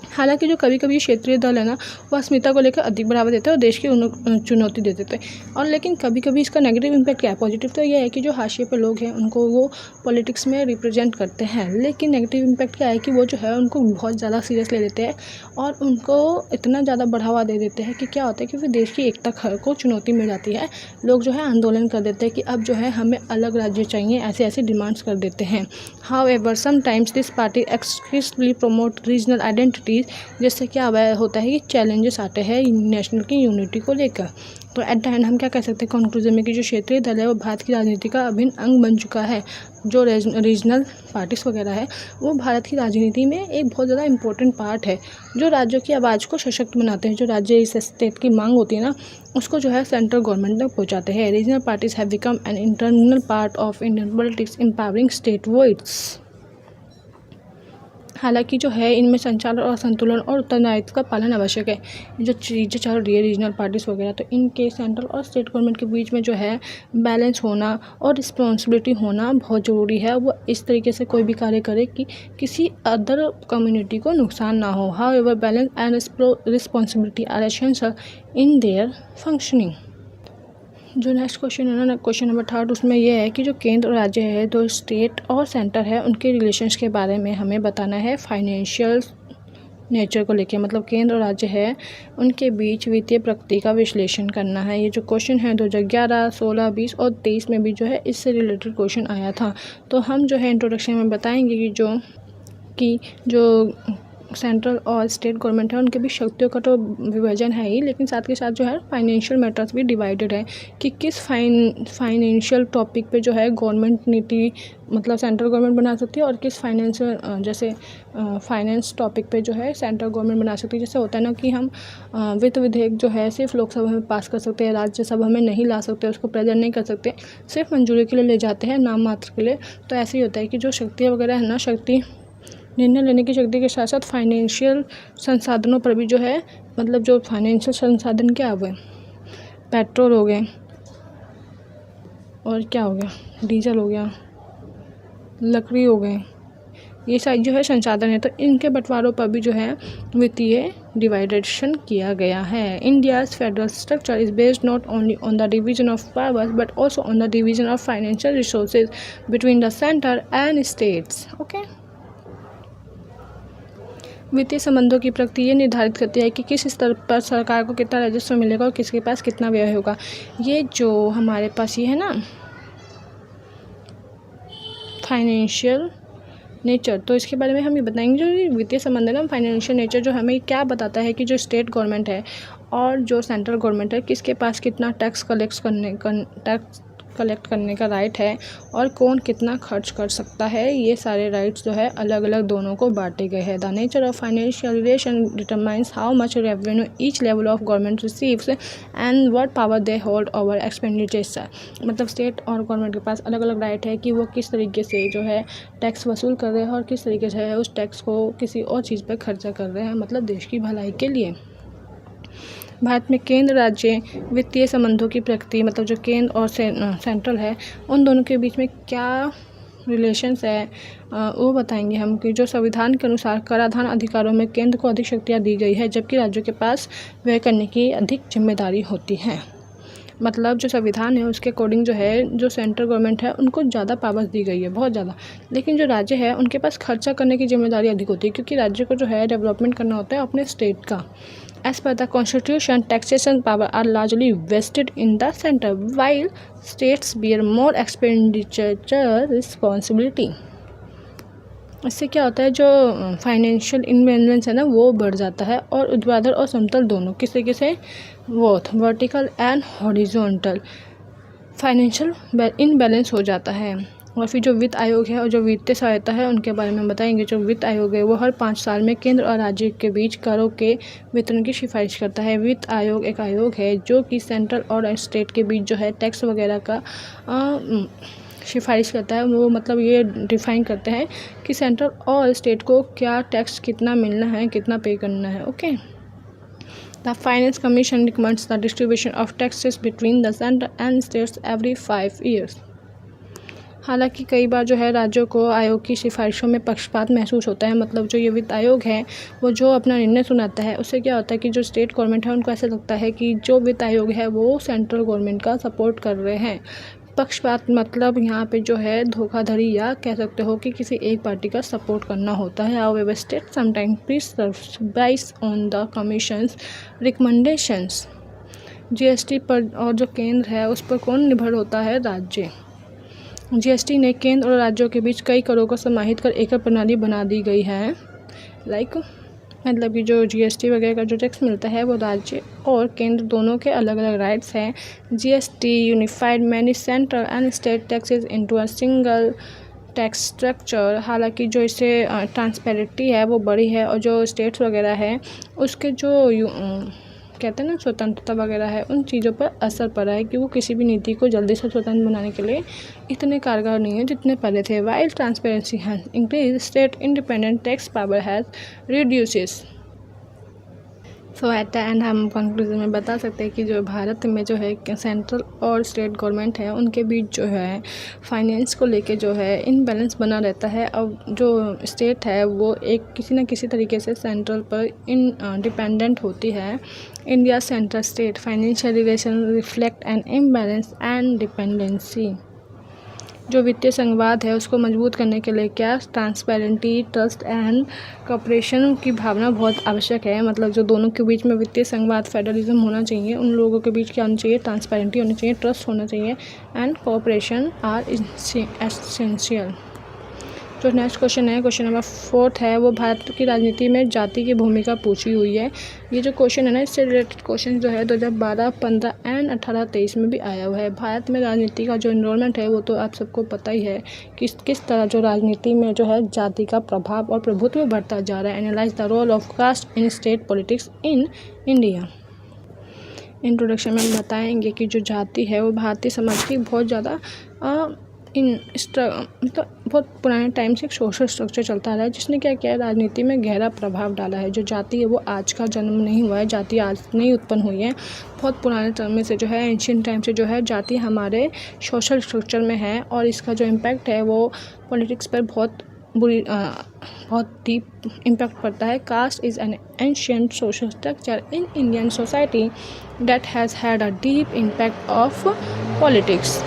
हालांकि जो कभी कभी क्षेत्रीय दल है ना वो अस्मिता को लेकर अधिक बढ़ावा देते हैं और देश की चुनौती दे देते हैं, और लेकिन कभी कभी इसका नेगेटिव इम्पैक्ट क्या है। पॉजिटिव तो ये है कि जो हाशिए पे लोग हैं उनको वो पॉलिटिक्स में रिप्रेजेंट करते हैं, लेकिन नेगेटिव इम्पैक्ट क्या है कि वो जो है उनको बहुत ज़्यादा सीरियस ले लेते हैं और उनको इतना ज़्यादा बढ़ावा दे देते हैं कि क्या होता है कि फिर देश की एकता को चुनौती मिल जाती है। लोग जो है आंदोलन कर देते हैं कि अब जो है हमें अलग राज्य चाहिए, ऐसे ऐसे डिमांड्स कर देते हैं। However sometimes this party explicitly promote regional identities जिससे क्या होता है कि चैलेंजेस आते हैं नेशनल की यूनिटी को लेकर। तो एट द एंड हम क्या कह सकते हैं कंक्लूजन में कि जो क्षेत्रीय दल है वो भारत की राजनीति का अभिन्न अंग बन चुका है। जो रीजनल पार्टीज वगैरह है वो भारत की राजनीति में एक बहुत ज़्यादा इंपॉर्टेंट पार्ट है, जो राज्यों की आवाज़ को सशक्त बनाते हैं। जो राज्य इस स्टेट की मांग होती है ना, उसको जो है सेंट्रल गवर्नमेंट तक पहुंचाते हैं। Regional parties have become an internal part of Indian politics empowering state voice. हालांकि जो है इनमें संचालन और संतुलन और उत्तरदायित्व का पालन आवश्यक है। जो चीज़ें चल रही है रीजनल पार्टीज़ वगैरह, तो इनके सेंट्रल और स्टेट गवर्नमेंट के बीच में जो है बैलेंस होना और रिस्पॉन्सिबिलिटी होना बहुत ज़रूरी है। वो इस तरीके से कोई भी कार्य करे कि किसी अदर कम्युनिटी को नुकसान ना हो। However balance and responsibility are essential in their functioning. जो नेक्स्ट क्वेश्चन है ना, क्वेश्चन नंबर 3, उसमें यह है कि जो केंद्र और राज्य है, तो स्टेट और सेंटर है, उनके रिलेशंस के बारे में हमें बताना है फाइनेंशियल नेचर को लेके। मतलब केंद्र और राज्य है उनके बीच वित्तीय प्रगति का विश्लेषण करना है। ये जो क्वेश्चन है 2011, 16, 20 और 23 में भी जो है इससे रिलेटेड क्वेश्चन आया था। तो हम जो है इंट्रोडक्शन में बताएंगे कि जो सेंट्रल और स्टेट गवर्नमेंट है उनके भी शक्तियों का तो विभाजन है ही, लेकिन साथ के साथ जो है फाइनेंशियल मैटर्स भी डिवाइडेड है कि किस फाइनेंशियल टॉपिक पे जो है गवर्नमेंट नीति मतलब सेंट्रल गवर्नमेंट बना सकती है, और किस फाइनेंशियल जैसे फाइनेंस टॉपिक पे जो है सेंट्रल गवर्नमेंट बना सकती है। जैसे होता है ना कि हम वित्त विधेयक जो है सिर्फ लोकसभा में पास कर सकते हैं, राज्यसभा में नहीं ला सकते, उसको प्रेजेंट नहीं कर सकते, सिर्फ मंजूरी के लिए ले जाते हैं, नाम मात्र के लिए। तो ऐसे ही होता है कि जो शक्तियाँ वगैरह है ना, शक्ति निर्णय लेने की शक्ति के साथ साथ फाइनेंशियल संसाधनों पर भी जो है मतलब जो फाइनेंशियल संसाधन क्या हुए, पेट्रोल हो गए और क्या हो गया, डीजल हो गया, लकड़ी हो गए, ये सारी जो है संसाधन है, तो इनके बंटवारों पर भी जो है वित्तीय डिवाइडेशन किया गया है। India's federal structure is based not only on the division of powers but also on the division of financial resources between the centre and states. Okay, वित्तीय संबंधों की प्रकृति ये निर्धारित करती है कि किस स्तर पर सरकार को कितना राजस्व मिलेगा और किसके पास कितना व्यय होगा। ये जो हमारे पास ये है ना फाइनेंशियल नेचर, तो इसके बारे में हम ये बताएंगे। जो वित्तीय संबंध है ना फाइनेंशियल नेचर, जो हमें क्या बताता है कि जो स्टेट गवर्नमेंट है और जो सेंट्रल गवर्नमेंट है किसके पास कितना टैक्स कलेक्ट करने का राइट है और कौन कितना खर्च कर सकता है। ये सारे राइट्स जो है अलग अलग दोनों को बांटे गए हैं। The nature of financial relation determines how much revenue each level of government receives and what power they hold over expenditures. मतलब स्टेट और गवर्नमेंट के पास अलग अलग राइट है कि वो किस तरीके से जो है टैक्स वसूल कर रहे हैं और किस तरीके से उस टैक्स को किसी और चीज़ पर खर्चा कर रहे हैं, मतलब देश की भलाई के लिए। भारत में केंद्र राज्य वित्तीय संबंधों की प्रकृति, मतलब जो केंद्र और सेंट्रल है उन दोनों के बीच में क्या रिलेशंस है वो बताएंगे हम। कि जो संविधान के अनुसार कराधान अधिकारों में केंद्र को अधिक शक्तियाँ दी गई है जबकि राज्यों के पास व्यय करने की अधिक जिम्मेदारी होती है। मतलब जो संविधान है उसके अकॉर्डिंग जो है जो सेंट्रल गवर्नमेंट है उनको ज़्यादा पावर्स दी गई है, बहुत ज़्यादा, लेकिन जो राज्य है उनके पास खर्चा करने की जिम्मेदारी अधिक होती है क्योंकि राज्य को जो है डेवलपमेंट करना होता है अपने स्टेट का। As per the Constitution, taxation power are largely vested in the center, while states bear more expenditure responsibility. इससे क्या होता है जो फाइनेंशियल इम्बैलेंस है ना वो बढ़ जाता है और ऊर्ध्वाधर और समतल दोनों किस तरीके से both vertical and horizontal financial imbalance हो जाता है। और फिर जो वित्त आयोग है और जो वित्तीय सहायता है उनके बारे में बताएंगे। जो वित्त आयोग है वो हर 5 साल में केंद्र और राज्य के बीच करों के वितरण की सिफारिश करता है। वित्त आयोग एक आयोग है जो कि सेंट्रल और स्टेट के बीच जो है टैक्स वगैरह का सिफारिश करता है। वो मतलब ये डिफाइन करते हैं कि सेंट्रल और स्टेट को क्या टैक्स कितना मिलना है, कितना पे करना है। Okay, the finance commission recommends the distribution of taxes between the centre and states every 5 years. हालांकि कई बार जो है राज्यों को आयोग की सिफारिशों में पक्षपात महसूस होता है। मतलब जो ये वित्त आयोग है वो जो अपना निर्णय सुनाता है उससे क्या होता है कि जो स्टेट गवर्नमेंट है उनको ऐसा लगता है कि जो वित्त आयोग है वो सेंट्रल गवर्नमेंट का सपोर्ट कर रहे हैं। पक्षपात मतलब यहाँ पे जो है धोखाधड़ी या कह सकते हो कि किसी एक पार्टी का सपोर्ट करना होता है। However state sometimes preserves based on the commissions recommendations. GST पर और जो केंद्र है उस पर कौन निर्भर होता है, राज्य। जीएसटी ने केंद्र और राज्यों के बीच कई करों को समाहित कर एकल प्रणाली बना दी गई है। लाइक मतलब कि जो जीएसटी वगैरह का जो टैक्स मिलता है वो राज्य और केंद्र दोनों के अलग अलग राइट्स हैं। GST unified many central and state taxes into a single tax structure. हालांकि जो इससे ट्रांसपेरेंटी है वो बड़ी है और जो स्टेट्स वगैरह है उसके जो कहते हैं ना स्वतंत्रता वगैरह है उन चीज़ों पर असर पड़ा है कि वो किसी भी नीति को जल्दी से स्वतंत्र बनाने के लिए इतने कारगर नहीं है जितने पहले थे। While transparency has increase state independent tax power has reduces. So at the end हम कंक्लूजन में बता सकते हैं कि जो भारत में जो है सेंट्रल और स्टेट गवर्नमेंट है उनके बीच जो है फाइनेंस को लेके जो है इनबैलेंस बना रहता है। अब जो स्टेट है वो एक किसी न किसी तरीके से सेंट्रल पर डिपेंडेंट होती है। India central state financial relation reflect an imbalance and dependency. जो वित्तीय संघवाद है उसको मजबूत करने के लिए क्या ट्रांसपेरेंटी ट्रस्ट एंड कॉपरेशन की भावना बहुत आवश्यक है। मतलब जो दोनों के बीच में वित्तीय संघवाद फेडरलिज्म होना चाहिए, उन लोगों के बीच क्या होना चाहिए, ट्रांसपेरेंटी होनी चाहिए, ट्रस्ट होना चाहिए एंड कॉपरेशन आर एसेंशियल। जो नेक्स्ट क्वेश्चन है, क्वेश्चन नंबर 4 है, वो भारत की राजनीति में जाति की भूमिका पूछी हुई है। ये जो क्वेश्चन है ना इससे रिलेटेड क्वेश्चन जो है 2012, 15 एंड 18, 23 में भी आया हुआ है। भारत में राजनीति का जो इन्रोलमेंट है वो तो आप सबको पता ही है कि किस तरह जो राजनीति में जो है जाति का प्रभाव और प्रभुत्व बढ़ता जा रहा है। Analyse the role of caste in state politics in India. Introduction में हम बताएंगे कि जो जाति है वो भारतीय समाज की बहुत ज़्यादा मतलब बहुत पुराने टाइम से एक सोशल स्ट्रक्चर चलता रहा है जिसने क्या किया है, राजनीति में गहरा प्रभाव डाला है। जो जाति है वो आज का जन्म नहीं हुआ है, जाति आज नहीं उत्पन्न हुई है। बहुत पुराने समय से जो है एंशियंट टाइम से जो है जाति हमारे सोशल स्ट्रक्चर में है और इसका जो इम्पैक्ट है वो पॉलिटिक्स पर बहुत डीप इम्पैक्ट पड़ता है। Caste is an ancient social structure in Indian society that has had a deep impact of politics.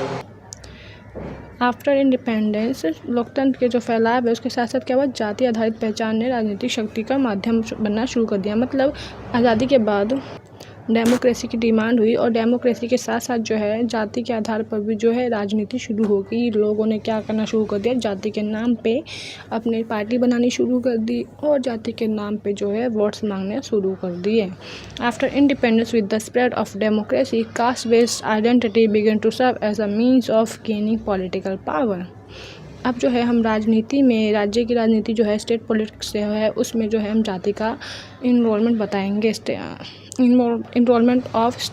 After independence लोकतंत्र के जो फैलाव है उसके साथ साथ क्या हुआ, जाति आधारित पहचान ने राजनीतिक शक्ति का माध्यम बनना शुरू कर दिया। मतलब आज़ादी के बाद डेमोक्रेसी की डिमांड हुई और डेमोक्रेसी के साथ साथ जो है जाति के आधार पर भी जो है राजनीति शुरू हो गई। लोगों ने क्या करना शुरू कर दिया, जाति के नाम पे अपनी पार्टी बनानी शुरू कर दी और जाति के नाम पे जो है वोट्स मांगने शुरू कर दिए। After independence with the spread of democracy caste based identity began to serve as a means of gaining political power. अब जो है हम राजनीति में राज्य की राजनीति जो है स्टेट पॉलिटिक्स जो है उसमें जो है हम जाति का इन्वॉल्वमेंट बताएंगे। Involvement of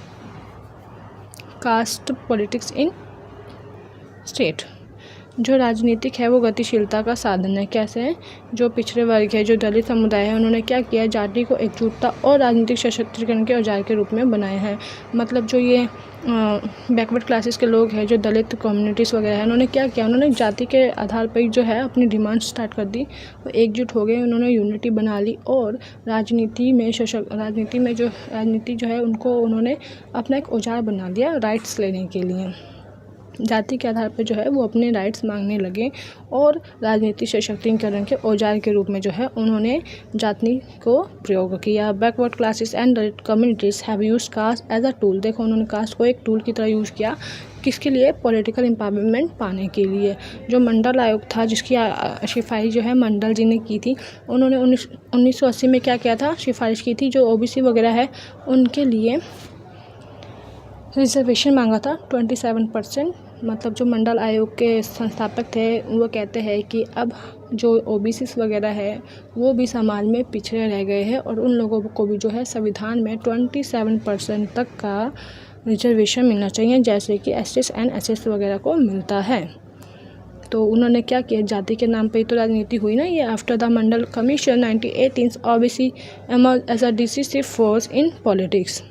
caste politics in state. जो राजनीतिक है वो गतिशीलता का साधन है। कैसे, जो पिछड़े वर्ग है, जो दलित समुदाय है, उन्होंने क्या किया, जाति को एकजुटता और राजनीतिक सशक्तिकरण के औजार के रूप में बनाए हैं। मतलब जो ये बैकवर्ड क्लासेस के लोग हैं, जो दलित कम्युनिटीज़ वगैरह हैं, उन्होंने क्या किया, उन्होंने जाति के आधार पर जो है अपनी डिमांड स्टार्ट कर दी। वो एकजुट हो गए, उन्होंने यूनिटी बना ली और राजनीति जो है उनको उन्होंने अपना एक औजार बना लिया राइट्स लेने के लिए। जाति के आधार पर जो है वो अपने राइट्स मांगने लगे और राजनीतिक सशक्तिकरण के औजार के रूप में जो है उन्होंने जाति को प्रयोग किया। Backward classes and Dalit communities have used caste as a tool. देखो उन्होंने कास्ट को एक टूल की तरह यूज़ किया, किसके लिए, पॉलिटिकल एम्पावरमेंट पाने के लिए। जो मंडल आयोग था जिसकी सिफारिश जो है मंडल जी ने की थी, उन्होंने 1980 में क्या किया था, सिफारिश की थी, जो ओबीसी वगैरह है उनके लिए रिजर्वेशन मांगा था 27%। मतलब जो मंडल आयोग के संस्थापक थे वो कहते हैं कि अब जो ओबीसी वगैरह है वो भी समाज में पिछड़े रह गए हैं और उन लोगों को भी जो है संविधान में 27% तक का रिजर्वेशन मिलना चाहिए, जैसे कि एसटी एंड एससी वगैरह को मिलता है। तो उन्होंने क्या किया, जाति के नाम पे ही तो राजनीति हुई ना ये। After the Mandal commission 1918 OBC emerged as a decisive force in politics।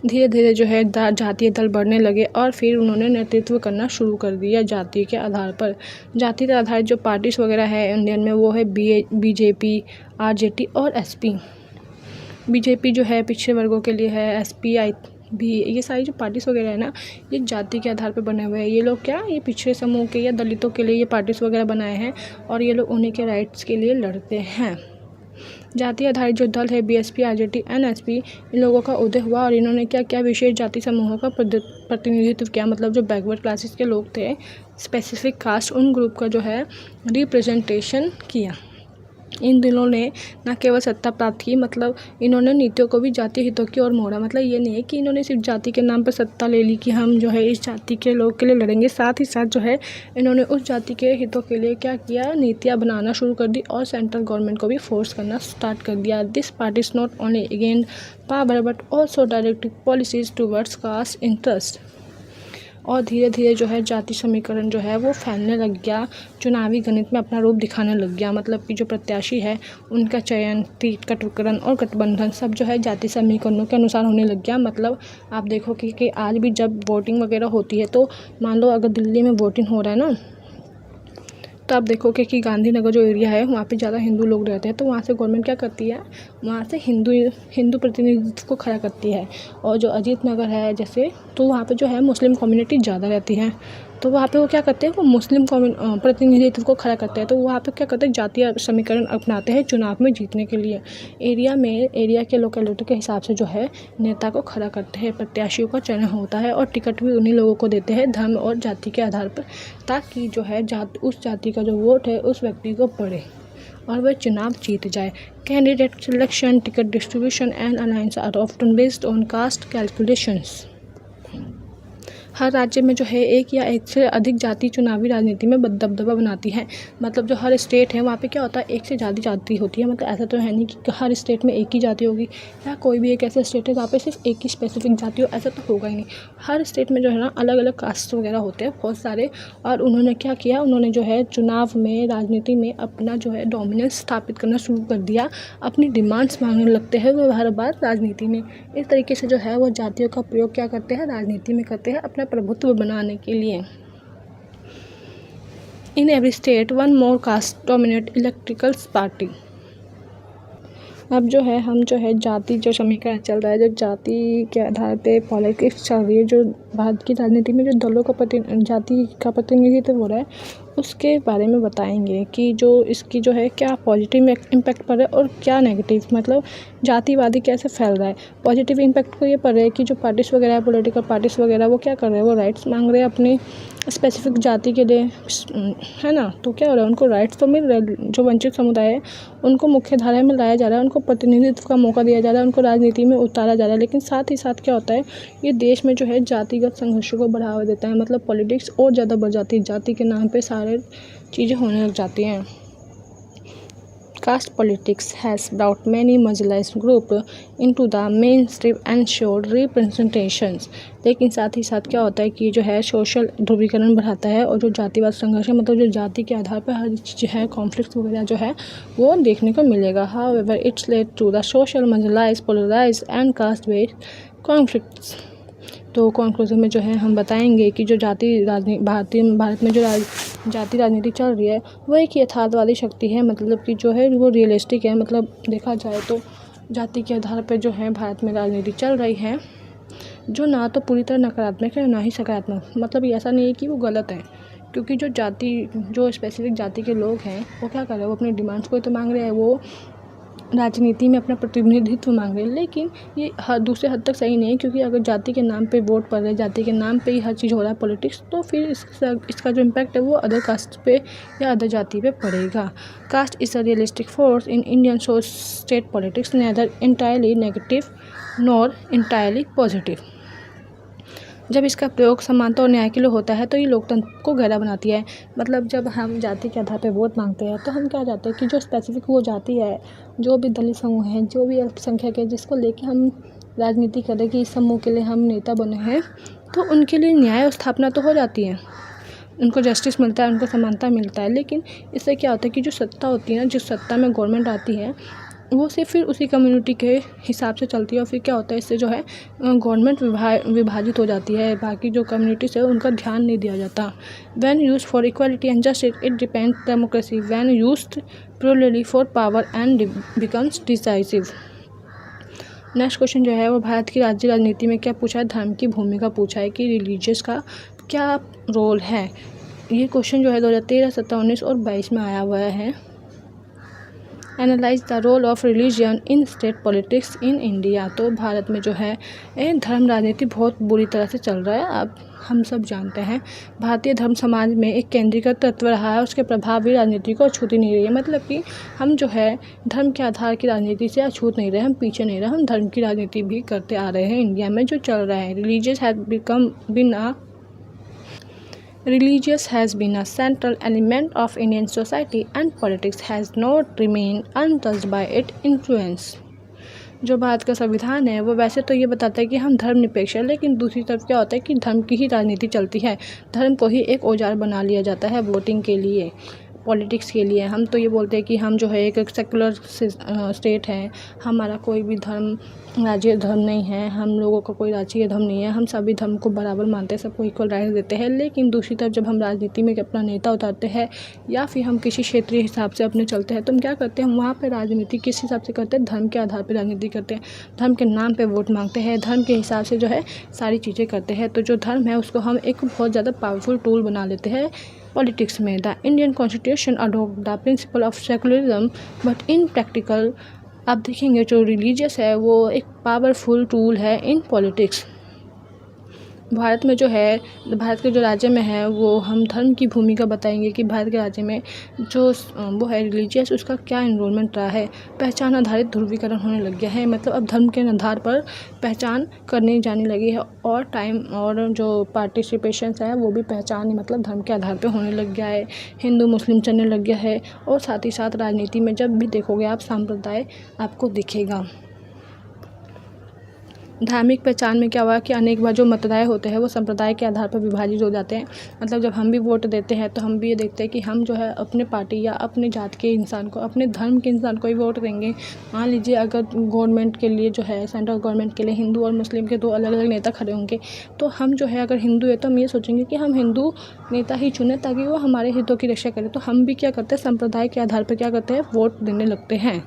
धीरे धीरे जो है जातीय दल बढ़ने लगे और फिर उन्होंने नेतृत्व करना शुरू कर दिया जाति के आधार पर। जाति के आधारित जो पार्टीज वगैरह है इंडियन में वो है बीजेपी, आरजेडी और एसपी। बीजेपी जो है पिछड़े वर्गों के लिए है, एसपीआई भी, ये सारी जो पार्टीज वगैरह है ना ये जाति के आधार पर बने हुए हैं। ये लोग क्या, ये पिछड़े समूह के या दलितों के लिए ये पार्टीज वगैरह बनाए हैं और ये लोग उन्हीं के राइट्स के लिए लड़ते हैं। जाति आधारित जो दल है बीएसपी, आरजेडी, एनएसपी, इन लोगों का उदय हुआ और इन्होंने क्या क्या विशेष जाति समूहों का प्रतिनिधित्व किया। मतलब जो बैकवर्ड क्लासेस के लोग थे, स्पेसिफिक कास्ट, उन ग्रुप का जो है रिप्रेजेंटेशन किया। इन दिनों ने न केवल सत्ता प्राप्त की, मतलब इन्होंने नीतियों को भी जातीय हितों की ओर मोड़ा। मतलब ये नहीं है कि इन्होंने सिर्फ जाति के नाम पर सत्ता ले ली कि हम जो है इस जाति के लोग के लिए लड़ेंगे, साथ ही साथ जो है इन्होंने उस जाति के हितों के लिए क्या किया, नीतियाँ बनाना शुरू कर दी और सेंट्रल गवर्नमेंट को भी फोर्स करना स्टार्ट कर दिया। This party is not only again power but also directive policies towards caste interest. और धीरे धीरे जो है जाति समीकरण जो है वो फैलने लग गया, चुनावी गणित में अपना रूप दिखाने लग गया। मतलब कि जो प्रत्याशी है उनका चयन, सीट का टुकड़न और गठबंधन सब जो है जाति समीकरणों के अनुसार होने लग गया। मतलब आप देखो कि आज भी जब वोटिंग वगैरह होती है तो मान लो अगर दिल्ली में वोटिंग हो रहा है ना, तो आप देखोगे कि गांधीनगर जो एरिया है वहाँ पे ज़्यादा हिंदू लोग रहते हैं, तो वहाँ से गवर्नमेंट क्या करती है, वहाँ से हिंदू प्रतिनिधित्व को खड़ा करती है। और जो अजीत नगर है जैसे, तो वहाँ पे जो है मुस्लिम कम्युनिटी ज़्यादा रहती है, तो वहाँ पे वो क्या करते हैं, वो मुस्लिम प्रतिनिधित्व को खड़ा करते हैं। तो वहाँ पे क्या करते हैं, जातीय समीकरण अपनाते हैं चुनाव में जीतने के लिए। एरिया के लोकेलिटी के हिसाब से जो है नेता को खड़ा करते हैं, प्रत्याशियों का चयन होता है और टिकट भी उन्हीं लोगों को देते हैं धर्म और जाति के आधार पर, ताकि जो है उस जाति का जो वोट है उस व्यक्ति को पड़े और वह चुनाव जीत जाए। Candidate selection, ticket distribution and alliance are often based on caste calculations. हर राज्य में जो है एक या एक से अधिक जाति चुनावी राजनीति में दबदबा बनाती है। मतलब जो हर स्टेट है वहाँ पे क्या होता है, एक से ज़्यादा जाति होती है। मतलब ऐसा तो है नहीं कि हर स्टेट में एक ही जाति होगी, या कोई भी एक ऐसा स्टेट है जहाँ पे सिर्फ एक ही स्पेसिफिक जाति हो, ऐसा तो होगा ही नहीं। हर स्टेट में जो है ना अलग अलग कास्ट वगैरह होते हैं बहुत सारे, और उन्होंने क्या किया, उन्होंने जो है चुनाव में, राजनीति में अपना जो है डोमिनेंस स्थापित करना शुरू कर दिया, अपनी डिमांड्स मांगने लगते हैं वो हर बार राजनीति में। इस तरीके से जो है वो जातियों का प्रयोग क्या करते हैं, राजनीति में करते हैं अपना प्रभुत्व बनाने के लिए। In every state one more caste dominate electrical party. अब जो है हम जो है जाति जो समीकरण चल रहा है, जो जाति के आधार पे पॉलिटिक्स चल रही है, जो भारत की राजनीति में जो दलों का जाति का प्रतिनिधित्व हो रहा है, उसके बारे में बताएंगे कि जो इसकी जो है क्या पॉजिटिव इम्पैक्ट पड़ रहा है और क्या नेगेटिव, मतलब जातिवादी कैसे फैल रहा है। पॉजिटिव इम्पैक्ट को ये पड़ रहा है कि जो पार्टीज वगैरह है, पॉलिटिकल पार्टीज वगैरह, वो क्या कर रहे हैं, वो राइट्स मांग रहे हैं अपनी स्पेसिफिक जाति के लिए, है ना। तो क्या हो रहा है, उनको राइट्स तो मिल रहे हैं, जो वंचित समुदाय है उनको मुख्य धारा में लाया जा रहा है, उनको प्रतिनिधित्व का मौका दिया जा रहा है, उनको राजनीति में उतारा जा रहा है। लेकिन साथ ही साथ क्या होता है, ये देश में जो है जातिगत संघर्षों को बढ़ावा देता है। मतलब पॉलिटिक्स और ज़्यादा बढ़ जाती है, जाति के नाम पे सारे चीज़ें होने लग जाती हैं। Caste politics has brought many marginalized groups into the mainstream and ensured representations। लेकिन साथ ही साथ क्या होता है कि जो है सोशल ध्रुवीकरण बढ़ाता है, और जो जातिवाद संघर्ष है, मतलब जो जाति के आधार पर हर चीज़ है, कॉन्फ्लिक्ट वगैरह जो है वो देखने को मिलेगा। However, it's led to the social marginalized, polarized and caste-based conflicts। तो कंक्लूजन में जो है हम बताएंगे कि जो जाति राजनीति भारत में जो जाति राजनीति चल रही है वो एक यथार्थवादी शक्ति है। मतलब कि जो है वो रियलिस्टिक है। मतलब देखा जाए तो जाति के आधार पर जो है भारत में राजनीति चल रही है, जो ना तो पूरी तरह नकारात्मक है ना ही सकारात्मक। मतलब ऐसा नहीं है कि वो गलत है, क्योंकि जो स्पेसिफिक जाति के लोग हैं वो क्या कर रहे हैं, वो अपनी डिमांड्स को तो मांग रहे हैं, वो राजनीति में अपना प्रतिनिधित्व मांग रहे हैं। लेकिन ये दूसरे हद तक सही नहीं है, क्योंकि अगर जाति के नाम पे वोट पड़ रहे हैं, जाति के नाम पे ही हर चीज़ हो रहा है पॉलिटिक्स, तो फिर इसका जो इम्पैक्ट है वो अदर कास्ट पे या अदर जाति पे पड़ेगा। Caste is a realistic force in Indian state politics, neither entirely negative nor entirely positive. जब इसका प्रयोग समानता और न्याय के लिए होता है तो ये लोकतंत्र को गहरा बनाती है। मतलब जब हम जाति के आधार पर वोट मांगते हैं तो हम क्या चाहते हैं कि जो स्पेसिफिक वो जाति है, जो भी दलित समूह है, जो भी अल्पसंख्यक है, जिसको लेके हम राजनीति करें कि इस समूह के लिए हम नेता बने हैं, तो उनके लिए न्याय और स्थापना तो हो जाती है, उनको जस्टिस मिलता है, उनको समानता मिलता है। लेकिन इससे क्या होता है कि जो सत्ता होती है ना, जिस सत्ता में गवर्नमेंट आती है, वो सिर्फ फिर उसी कम्युनिटी के हिसाब से चलती है। और फिर क्या होता है, इससे जो है गवर्नमेंट विभाजित हो जाती है, बाकी जो कम्युनिटीज़ है उनका ध्यान नहीं दिया जाता। When used for equality and justice it depends democracy, when used purely for power and becomes decisive. Next question जो है वो भारत की राज्य राजनीति में क्या पूछा है, धर्म की भूमिका पूछा है कि रिलीजियस का क्या रोल है। ये क्वेश्चन जो है 2013, 2017, 2019 और 2022 में आया हुआ है। Analyse the role of religion in state politics in India. तो भारत में जो है धर्म राजनीति बहुत बुरी तरह से चल रहा है। अब हम सब जानते हैं भारतीय धर्म समाज में एक केंद्रीकृत तत्व रहा है, उसके प्रभाव भी राजनीति को अछूती नहीं रही है। मतलब कि हम जो है धर्म के आधार की राजनीति से अछूत नहीं रहे, हम पीछे नहीं रहे, हम धर्म की राजनीति भी करते आ रहे हैं। इंडिया में जो चल रहा है Religious has been a central element of Indian society and politics has not remained untouched by its influence। जो भारत का संविधान है वो वैसे तो ये बताता है कि हम धर्मनिरपेक्ष है, लेकिन दूसरी तरफ क्या होता है कि धर्म की ही राजनीति चलती है। धर्म को ही एक औजार बना लिया जाता है वोटिंग के लिए, पॉलिटिक्स के लिए। हम तो ये बोलते हैं कि हम जो है एक सेकुलर स्टेट है, हमारा कोई भी धर्म राज्य धर्म नहीं है, हम लोगों का कोई राजकीय धर्म नहीं है, हम सभी धर्म को बराबर मानते हैं, सबको इक्वल राइट देते हैं। लेकिन दूसरी तरफ जब हम राजनीति में अपना नेता उतारते हैं या फिर हम किसी क्षेत्रीय हिसाब से अपने चलते हैं तो हम क्या करते हैं, हम वहाँ पर राजनीति किस हिसाब से करते हैं, धर्म के आधार पर राजनीति करते हैं, धर्म के नाम पर वोट मांगते हैं, धर्म के हिसाब से जो है सारी चीज़ें करते हैं। तो जो धर्म है उसको हम एक बहुत ज़्यादा पावरफुल टूल बना लेते हैं पॉलिटिक्स में। The Indian constitution adopt the principle of secularism but in practical आप देखेंगे जो रिलीजियस है वो एक पावरफुल टूल है इन पॉलिटिक्स। भारत में जो है, भारत के जो राज्य में है वो हम धर्म की भूमिका बताएंगे कि भारत के राज्य में जो वो है रिलीजियस, उसका क्या इन्रोलमेंट रहा है। पहचान आधारित ध्रुवीकरण होने लग गया है, मतलब अब धर्म के आधार पर पहचान करने जाने लगी है और टाइम और जो पार्टिसिपेशन है वो भी पहचान मतलब धर्म के आधार पर होने लग गया है। हिंदू मुस्लिम चलने लग गया है और साथ ही साथ राजनीति में जब भी देखोगे आप सांप्रदाय आपको दिखेगा। धार्मिक पहचान में क्या हुआ कि अनेक बार जो मतदाय होते हैं वो संप्रदाय के आधार पर विभाजित हो जाते हैं। मतलब जब हम भी वोट देते हैं तो हम भी ये देखते हैं कि हम जो है अपने पार्टी या अपने जात के इंसान को, अपने धर्म के इंसान को ही वोट देंगे। मान लीजिए अगर गवर्नमेंट के लिए जो है सेंट्रल गवर्नमेंट के लिए हिंदू और मुस्लिम के दो अलग अलग नेता खड़े होंगे तो हम जो है अगर हिंदू है तो हम ये सोचेंगे कि हम हिंदू नेता ही चुने ताकि वो हमारे हितों की रक्षा करे। तो हम भी क्या करते हैं, संप्रदाय के आधार पर क्या करते हैं, वोट देने लगते हैं।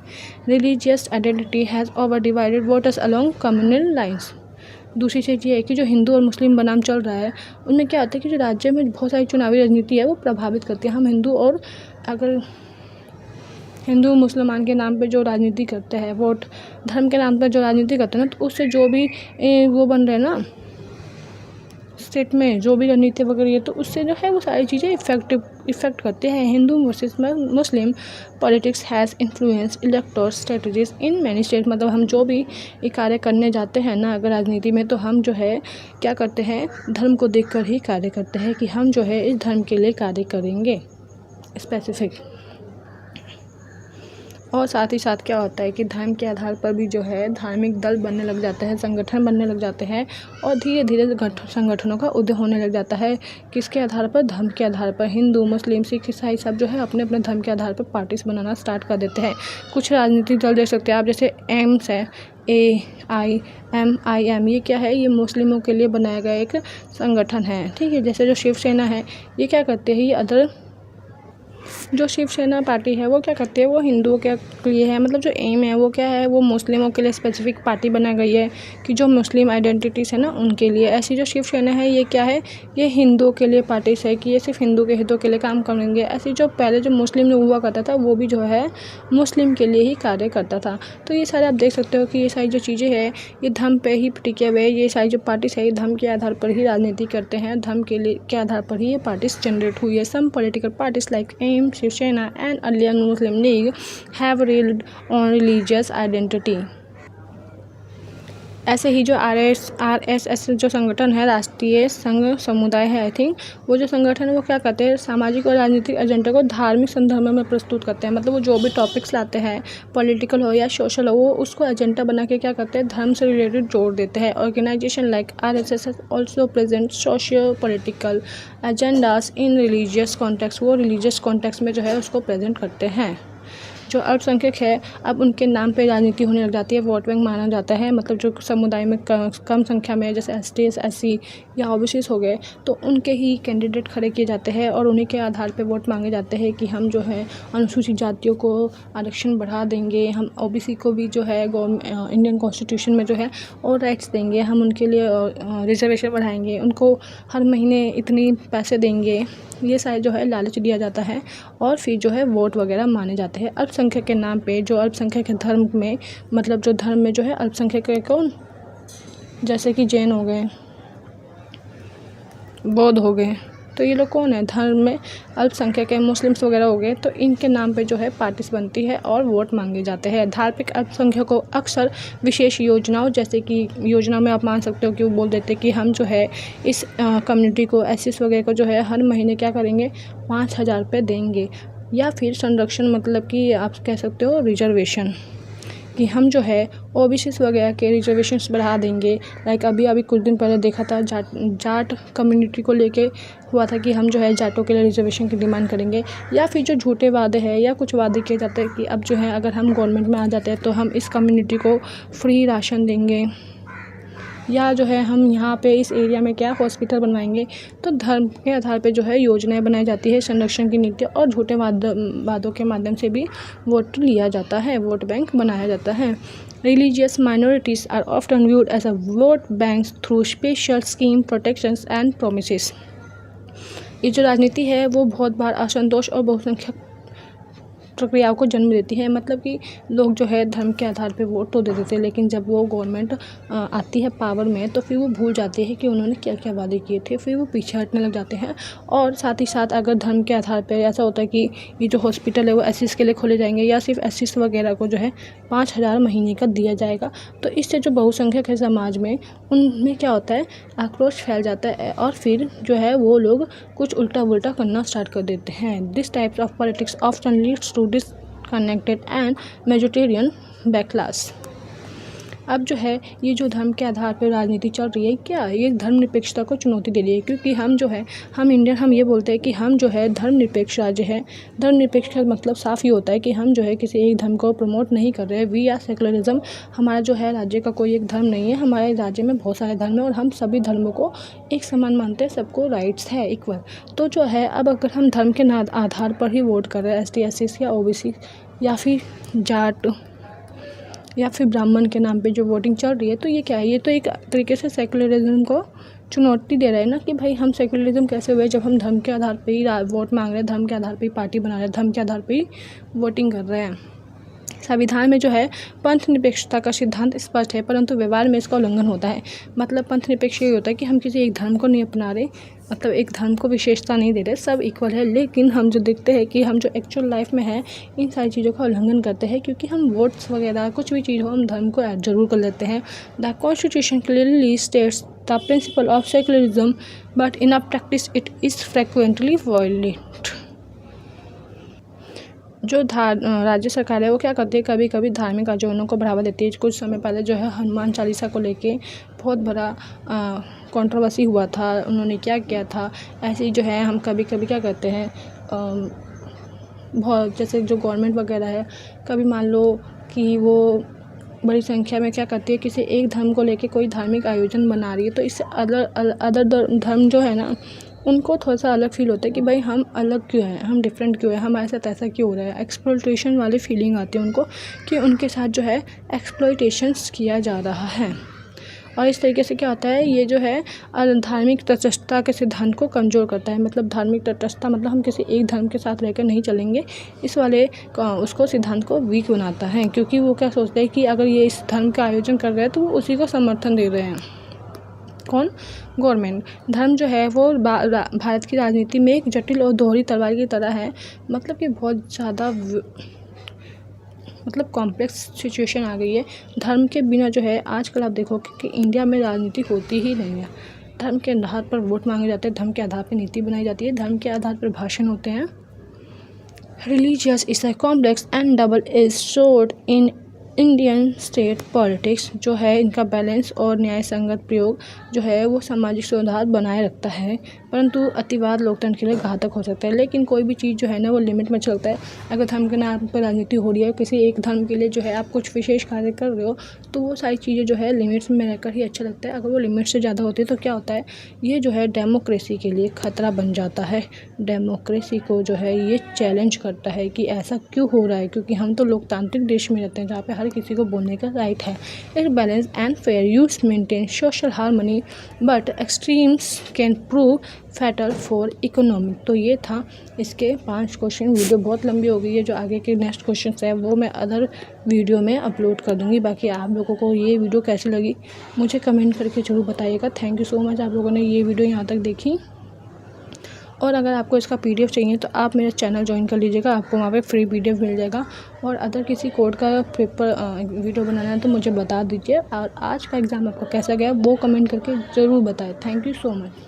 Religious identity has over divided voters along communal lines. दूसरी चीज़ ये है कि जो हिंदू और मुस्लिम बनाम चल रहा है उनमें क्या होता है कि जो राज्य में बहुत सारी चुनावी राजनीति है वो प्रभावित करती है। हम हिंदू और अगर हिंदू मुसलमान के नाम पे जो राजनीति करते हैं, वोट धर्म के नाम पर जो राजनीति करते हैं ना, तो उससे जो भी वो बन रहे हैं ना स्टेट में जो भी रणनीति वगैरह है तो उससे जो है वो सारी चीज़ें इफ़ेक्ट करते हैं। Hindu versus Muslim politics has influence electoral strategies in many state. मतलब हम जो भी ये कार्य करने जाते हैं ना अगर राजनीति में, तो हम जो है क्या करते हैं, धर्म को देखकर ही कार्य करते हैं कि हम जो है इस धर्म के लिए कार्य करेंगे स्पेसिफिक। और साथ ही साथ क्या होता है कि धर्म के आधार पर भी जो है धार्मिक दल बनने लग जाते हैं, संगठन बनने लग जाते हैं और धीरे धीरे संगठनों का उदय होने लग जाता है। किसके आधार पर, धर्म के आधार पर। हिंदू मुस्लिम सिख ईसाई सब जो है अपने अपने धर्म के आधार पर पार्टीज बनाना स्टार्ट कर देते हैं। कुछ राजनीतिक दल देख सकते हैं आप, जैसे एम्स है, AIM, ये क्या है, ये मुस्लिमों के लिए बनाया गया एक संगठन है, ठीक है। जैसे जो शिवसेना है ये क्या करते हैं, ये अदर जो शिवसेना पार्टी है वो क्या करती है, वो हिंदुओं के लिए है। मतलब जो एम है वो क्या है, वो मुस्लिमों के लिए स्पेसिफिक पार्टी बनाई गई है कि जो मुस्लिम आइडेंटिटीज़ है ना उनके लिए। ऐसी जो शिवसेना है ये क्या है, ये हिंदुओं के लिए पार्टीज है कि ये सिर्फ हिंदू के हितों के लिए काम करेंगे। ऐसी जो पहले जो मुस्लिम जो हुआ करता था वो भी जो है मुस्लिम के लिए ही कार्य करता था। तो ये सारे आप देख सकते हो कि ये सारी जो चीज़ें हैं ये धर्म पे ही टिके हुए। ये सारी जो पार्टीज है ये धर्म के आधार पर ही राजनीति करते हैं, धर्म के आधार पर ही ये पार्टीज जनरेट हुई है। Some political parties like M, Shiv Sena and earlier Muslim League have relied on religious identity। ऐसे ही जो RSS जो संगठन है, राष्ट्रीय संघ समुदाय है आई थिंक, वो जो संगठन है वो क्या करते हैं, सामाजिक और राजनीतिक एजेंडा को धार्मिक संदर्भ में प्रस्तुत करते हैं। मतलब वो जो भी टॉपिक्स लाते हैं, पॉलिटिकल हो या सोशल हो, वो उसको एजेंडा बना के क्या करते हैं, धर्म से रिलेटेड जोड़ देते हैं। Organisation like RSS also present socio political agendas in religious context. वो रिलीजियस कॉन्टेक्स्ट में जो है उसको प्रेजेंट करते हैं। जो अल्पसंख्यक है अब उनके नाम पे राजनीति होने लग जाती है, वोट बैंक माना जाता है। मतलब जो समुदाय में कम संख्या में जैसे ST SC या OBC हो गए तो उनके ही कैंडिडेट खड़े किए जाते हैं और उन्हीं के आधार पे वोट मांगे जाते हैं कि हम जो है अनुसूचित जातियों को आरक्षण बढ़ा देंगे, हम OBC को भी जो है इंडियन कॉन्स्टिट्यूशन में जो है और राइट्स देंगे, हम उनके लिए रिजर्वेशन बढ़ाएंगे, उनको हर महीने इतनी पैसे देंगे, ये सारे जो है लालच दिया जाता है और फिर जो है वोट वगैरह माने जाते हैं अल्पसंख्यक के नाम पे। जो अल्पसंख्यक के धर्म में मतलब जो धर्म में जो है अल्पसंख्यक है कौन, जैसे कि जैन हो गए, बौद्ध हो गए, तो ये लोग कौन है धर्म में अल्पसंख्यक है, मुस्लिम्स वगैरह हो गए, तो इनके नाम पे जो है पार्टीज बनती है और वोट मांगे जाते हैं। धार्मिक अल्पसंख्यकों को अक्सर विशेष योजनाओं, जैसे कि योजना में आप मान सकते हो कि वो बोल देते हैं कि हम जो है इस कम्युनिटी को एसिस वगैरह को जो है हर महीने क्या करेंगे 5,000 रुपये देंगे, या फिर संरक्षण मतलब कि आप कह सकते हो रिजर्वेशन, कि हम जो है ओबीसीज वगैरह के रिजर्वेशंस बढ़ा देंगे। लाइक अभी कुछ दिन पहले देखा था जाट कम्युनिटी को लेके हुआ था कि हम जो है जाटों के लिए रिजर्वेशन की डिमांड करेंगे। या फिर जो झूठे वादे हैं या कुछ वादे किए जाते हैं कि अब जो है अगर हम गवर्नमेंट में आ जाते हैं तो हम इस कम्युनिटी को फ्री राशन देंगे, या जो है हम यहाँ पे इस एरिया में क्या हॉस्पिटल बनवाएंगे। तो धर्म के आधार पे जो है योजनाएं बनाई जाती है, संरक्षण की नीति और झूठे वादों के माध्यम से भी वोट लिया जाता है, वोट बैंक बनाया जाता है। Religious minorities are often viewed as a vote banks through special scheme protections and promises. ये जो राजनीति है वो बहुत बार असंतोष और बहुसंख्यक प्रक्रियाओं को जन्म देती है। मतलब कि लोग जो है धर्म के आधार पे वोट तो दे देते हैं, लेकिन जब वो गवर्नमेंट आती है पावर में तो फिर वो भूल जाते हैं कि उन्होंने क्या क्या वादे किए थे, फिर वो पीछे हटने लग जाते हैं। और साथ ही साथ अगर धर्म के आधार पे ऐसा होता है कि ये जो हॉस्पिटल है वो एसिस के लिए खोले जाएंगे या सिर्फ एसिस वगैरह को जो है 5,000 महीने का दिया जाएगा, तो इससे जो बहुसंख्यक है समाज में उनमें क्या होता है आक्रोश फैल जाता है और फिर जो है वो लोग कुछ उल्टा पुल्टा करना स्टार्ट कर देते हैं। This types of politics often leads to disconnected and majoritarian backlash। अब जो है ये जो धर्म के आधार पर राजनीति चल रही है, क्या ये धर्मनिरपेक्षता को चुनौती दे रही है? क्योंकि हम जो है हम इंडियन हम ये बोलते हैं कि हम जो है धर्मनिरपेक्ष राज्य है। धर्मनिरपेक्ष का मतलब साफ ही होता है कि हम जो है किसी एक धर्म को प्रमोट नहीं कर रहे हैं। We are secularism. हमारा जो है राज्य का कोई एक धर्म नहीं है, हमारे राज्य में बहुत सारे धर्म है और हम सभी धर्मों को एक समान मानते हैं, सबको राइट्स है इक्वल। तो जो है अब अगर हम धर्म के आधार पर ही वोट कर रहे हैं ST SC या OBC या फिर जाट या फिर ब्राह्मण के नाम पे जो वोटिंग चल रही है, तो ये क्या है? ये तो एक तरीके से सेकुलरिज्म को चुनौती दे रहा है ना, कि भाई हम सेकुलरिज्म कैसे हुए जब हम धर्म के आधार पे ही वोट मांग रहे हैं, धर्म के आधार पे ही पार्टी बना रहे हैं, धर्म के आधार पे ही वोटिंग कर रहे हैं। संविधान में जो है पंथ निरपेक्षता का सिद्धांत स्पष्ट है, परंतु व्यवहार में इसका उल्लंघन होता है। मतलब पंथ निरपेक्ष ये होता है कि हम किसी एक धर्म को नहीं अपना रहे, मतलब एक धर्म को विशेषता नहीं दे रहे, सब इक्वल है। लेकिन हम जो देखते हैं कि हम जो एक्चुअल लाइफ में है इन सारी चीज़ों का उल्लंघन करते हैं, क्योंकि हम वोट्स वगैरह कुछ भी चीज़ हो हम धर्म को ऐड जरूर कर लेते हैं। The constitution clearly states the principle of secularism but in a practice it is frequently violated. जो राज्य सरकार है वो क्या करती है, कभी कभी धार्मिक आचरणों को बढ़ावा देती है। कुछ समय पहले जो है हनुमान चालीसा को लेके बहुत बड़ा कंट्रोवर्सी हुआ था, उन्होंने क्या किया था। ऐसे ही जो है हम कभी कभी क्या करते हैं बहुत जैसे जो गवर्नमेंट वगैरह है, कभी मान लो कि वो बड़ी संख्या में क्या करती है किसी एक धर्म को लेके कोई धार्मिक आयोजन बना रही है, तो इससे अदर धर्म जो है ना उनको थोड़ा सा अलग फील होता है कि भाई हम अलग क्यों हैं, हम डिफरेंट क्यों हैं, हमारे साथ ऐसा क्यों हो रहा है। एक्सप्लॉयटेशन वाली फीलिंग आती है उनको कि उनके साथ जो है एक्सप्लॉयटेशंस किया जा रहा है। और इस तरीके से क्या होता है, ये जो है धार्मिक तटस्थता के सिद्धांत को कमज़ोर करता है। मतलब धार्मिक तटस्थता मतलब हम किसी एक धर्म के साथ रहकर नहीं चलेंगे, इस वाले उसको सिद्धांत को वीक बनाता है। क्योंकि वो क्या सोचते हैं कि अगर ये इस धर्म का आयोजन कर रहे हैं तो वो उसी को समर्थन दे रहे हैं। कौन? गवर्नमेंट। धर्म जो है वो भारत की राजनीति में एक जटिल और दोहरी तलवार की तरह है। मतलब कि बहुत ज़्यादा मतलब कॉम्प्लेक्स सिचुएशन आ गई है। धर्म के बिना जो है आजकल आप देखोगे कि इंडिया में राजनीति होती ही नहीं है। धर्म के आधार पर वोट मांगे जाते हैं, धर्म के आधार पर नीति बनाई जाती है, धर्म के आधार पर भाषण होते हैं। Religious is a complex and double edge sword in Indian state politics. जो है इनका बैलेंस और न्याय संगत प्रयोग जो है वो सामाजिक सुधार बनाए रखता है, परंतु अतिवाद लोकतंत्र के लिए घातक हो सकता है। लेकिन कोई भी चीज़ जो है ना वो लिमिट में चलता है। अगर धर्म के नाम पर राजनीति हो रही है, किसी एक धर्म के लिए जो है आप कुछ विशेष कार्य कर रहे हो, तो वो सारी चीज़ें जो है लिमिट्स में रहकर ही अच्छा लगता है। अगर वो लिमिट से ज़्यादा होती है तो क्या होता है, ये जो है डेमोक्रेसी के लिए खतरा बन जाता है। डेमोक्रेसी को जो है ये चैलेंज करता है कि ऐसा क्यों हो रहा है, क्योंकि हम तो लोकतांत्रिक देश में रहते हैं जहाँ पे हर किसी को बोलने का राइट है। It balance and fair use maintain social harmony but extremes can prove fatal for economic. तो ये था इसके 5 क्वेश्चन। वीडियो बहुत लंबी हो गई है, जो आगे के नेक्स्ट क्वेश्चन है वो मैं अदर वीडियो में अपलोड कर दूँगी। बाकी आप लोगों को ये वीडियो कैसी लगी मुझे कमेंट करके ज़रूर बताइएगा। थैंक यू सो मच आप लोगों ने ये वीडियो यहाँ तक देखी। और अगर आपको इसका PDF चाहिए तो आप मेरा चैनल ज्वाइन कर लीजिएगा, आपको वहाँ पे फ्री PDF मिल जाएगा। और अदर किसी कोड का पेपर वीडियो बनाना है तो मुझे बता दीजिए। और आज का एग्ज़ाम आपका कैसा गया वो कमेंट करके ज़रूर बताएं। Thank you so much.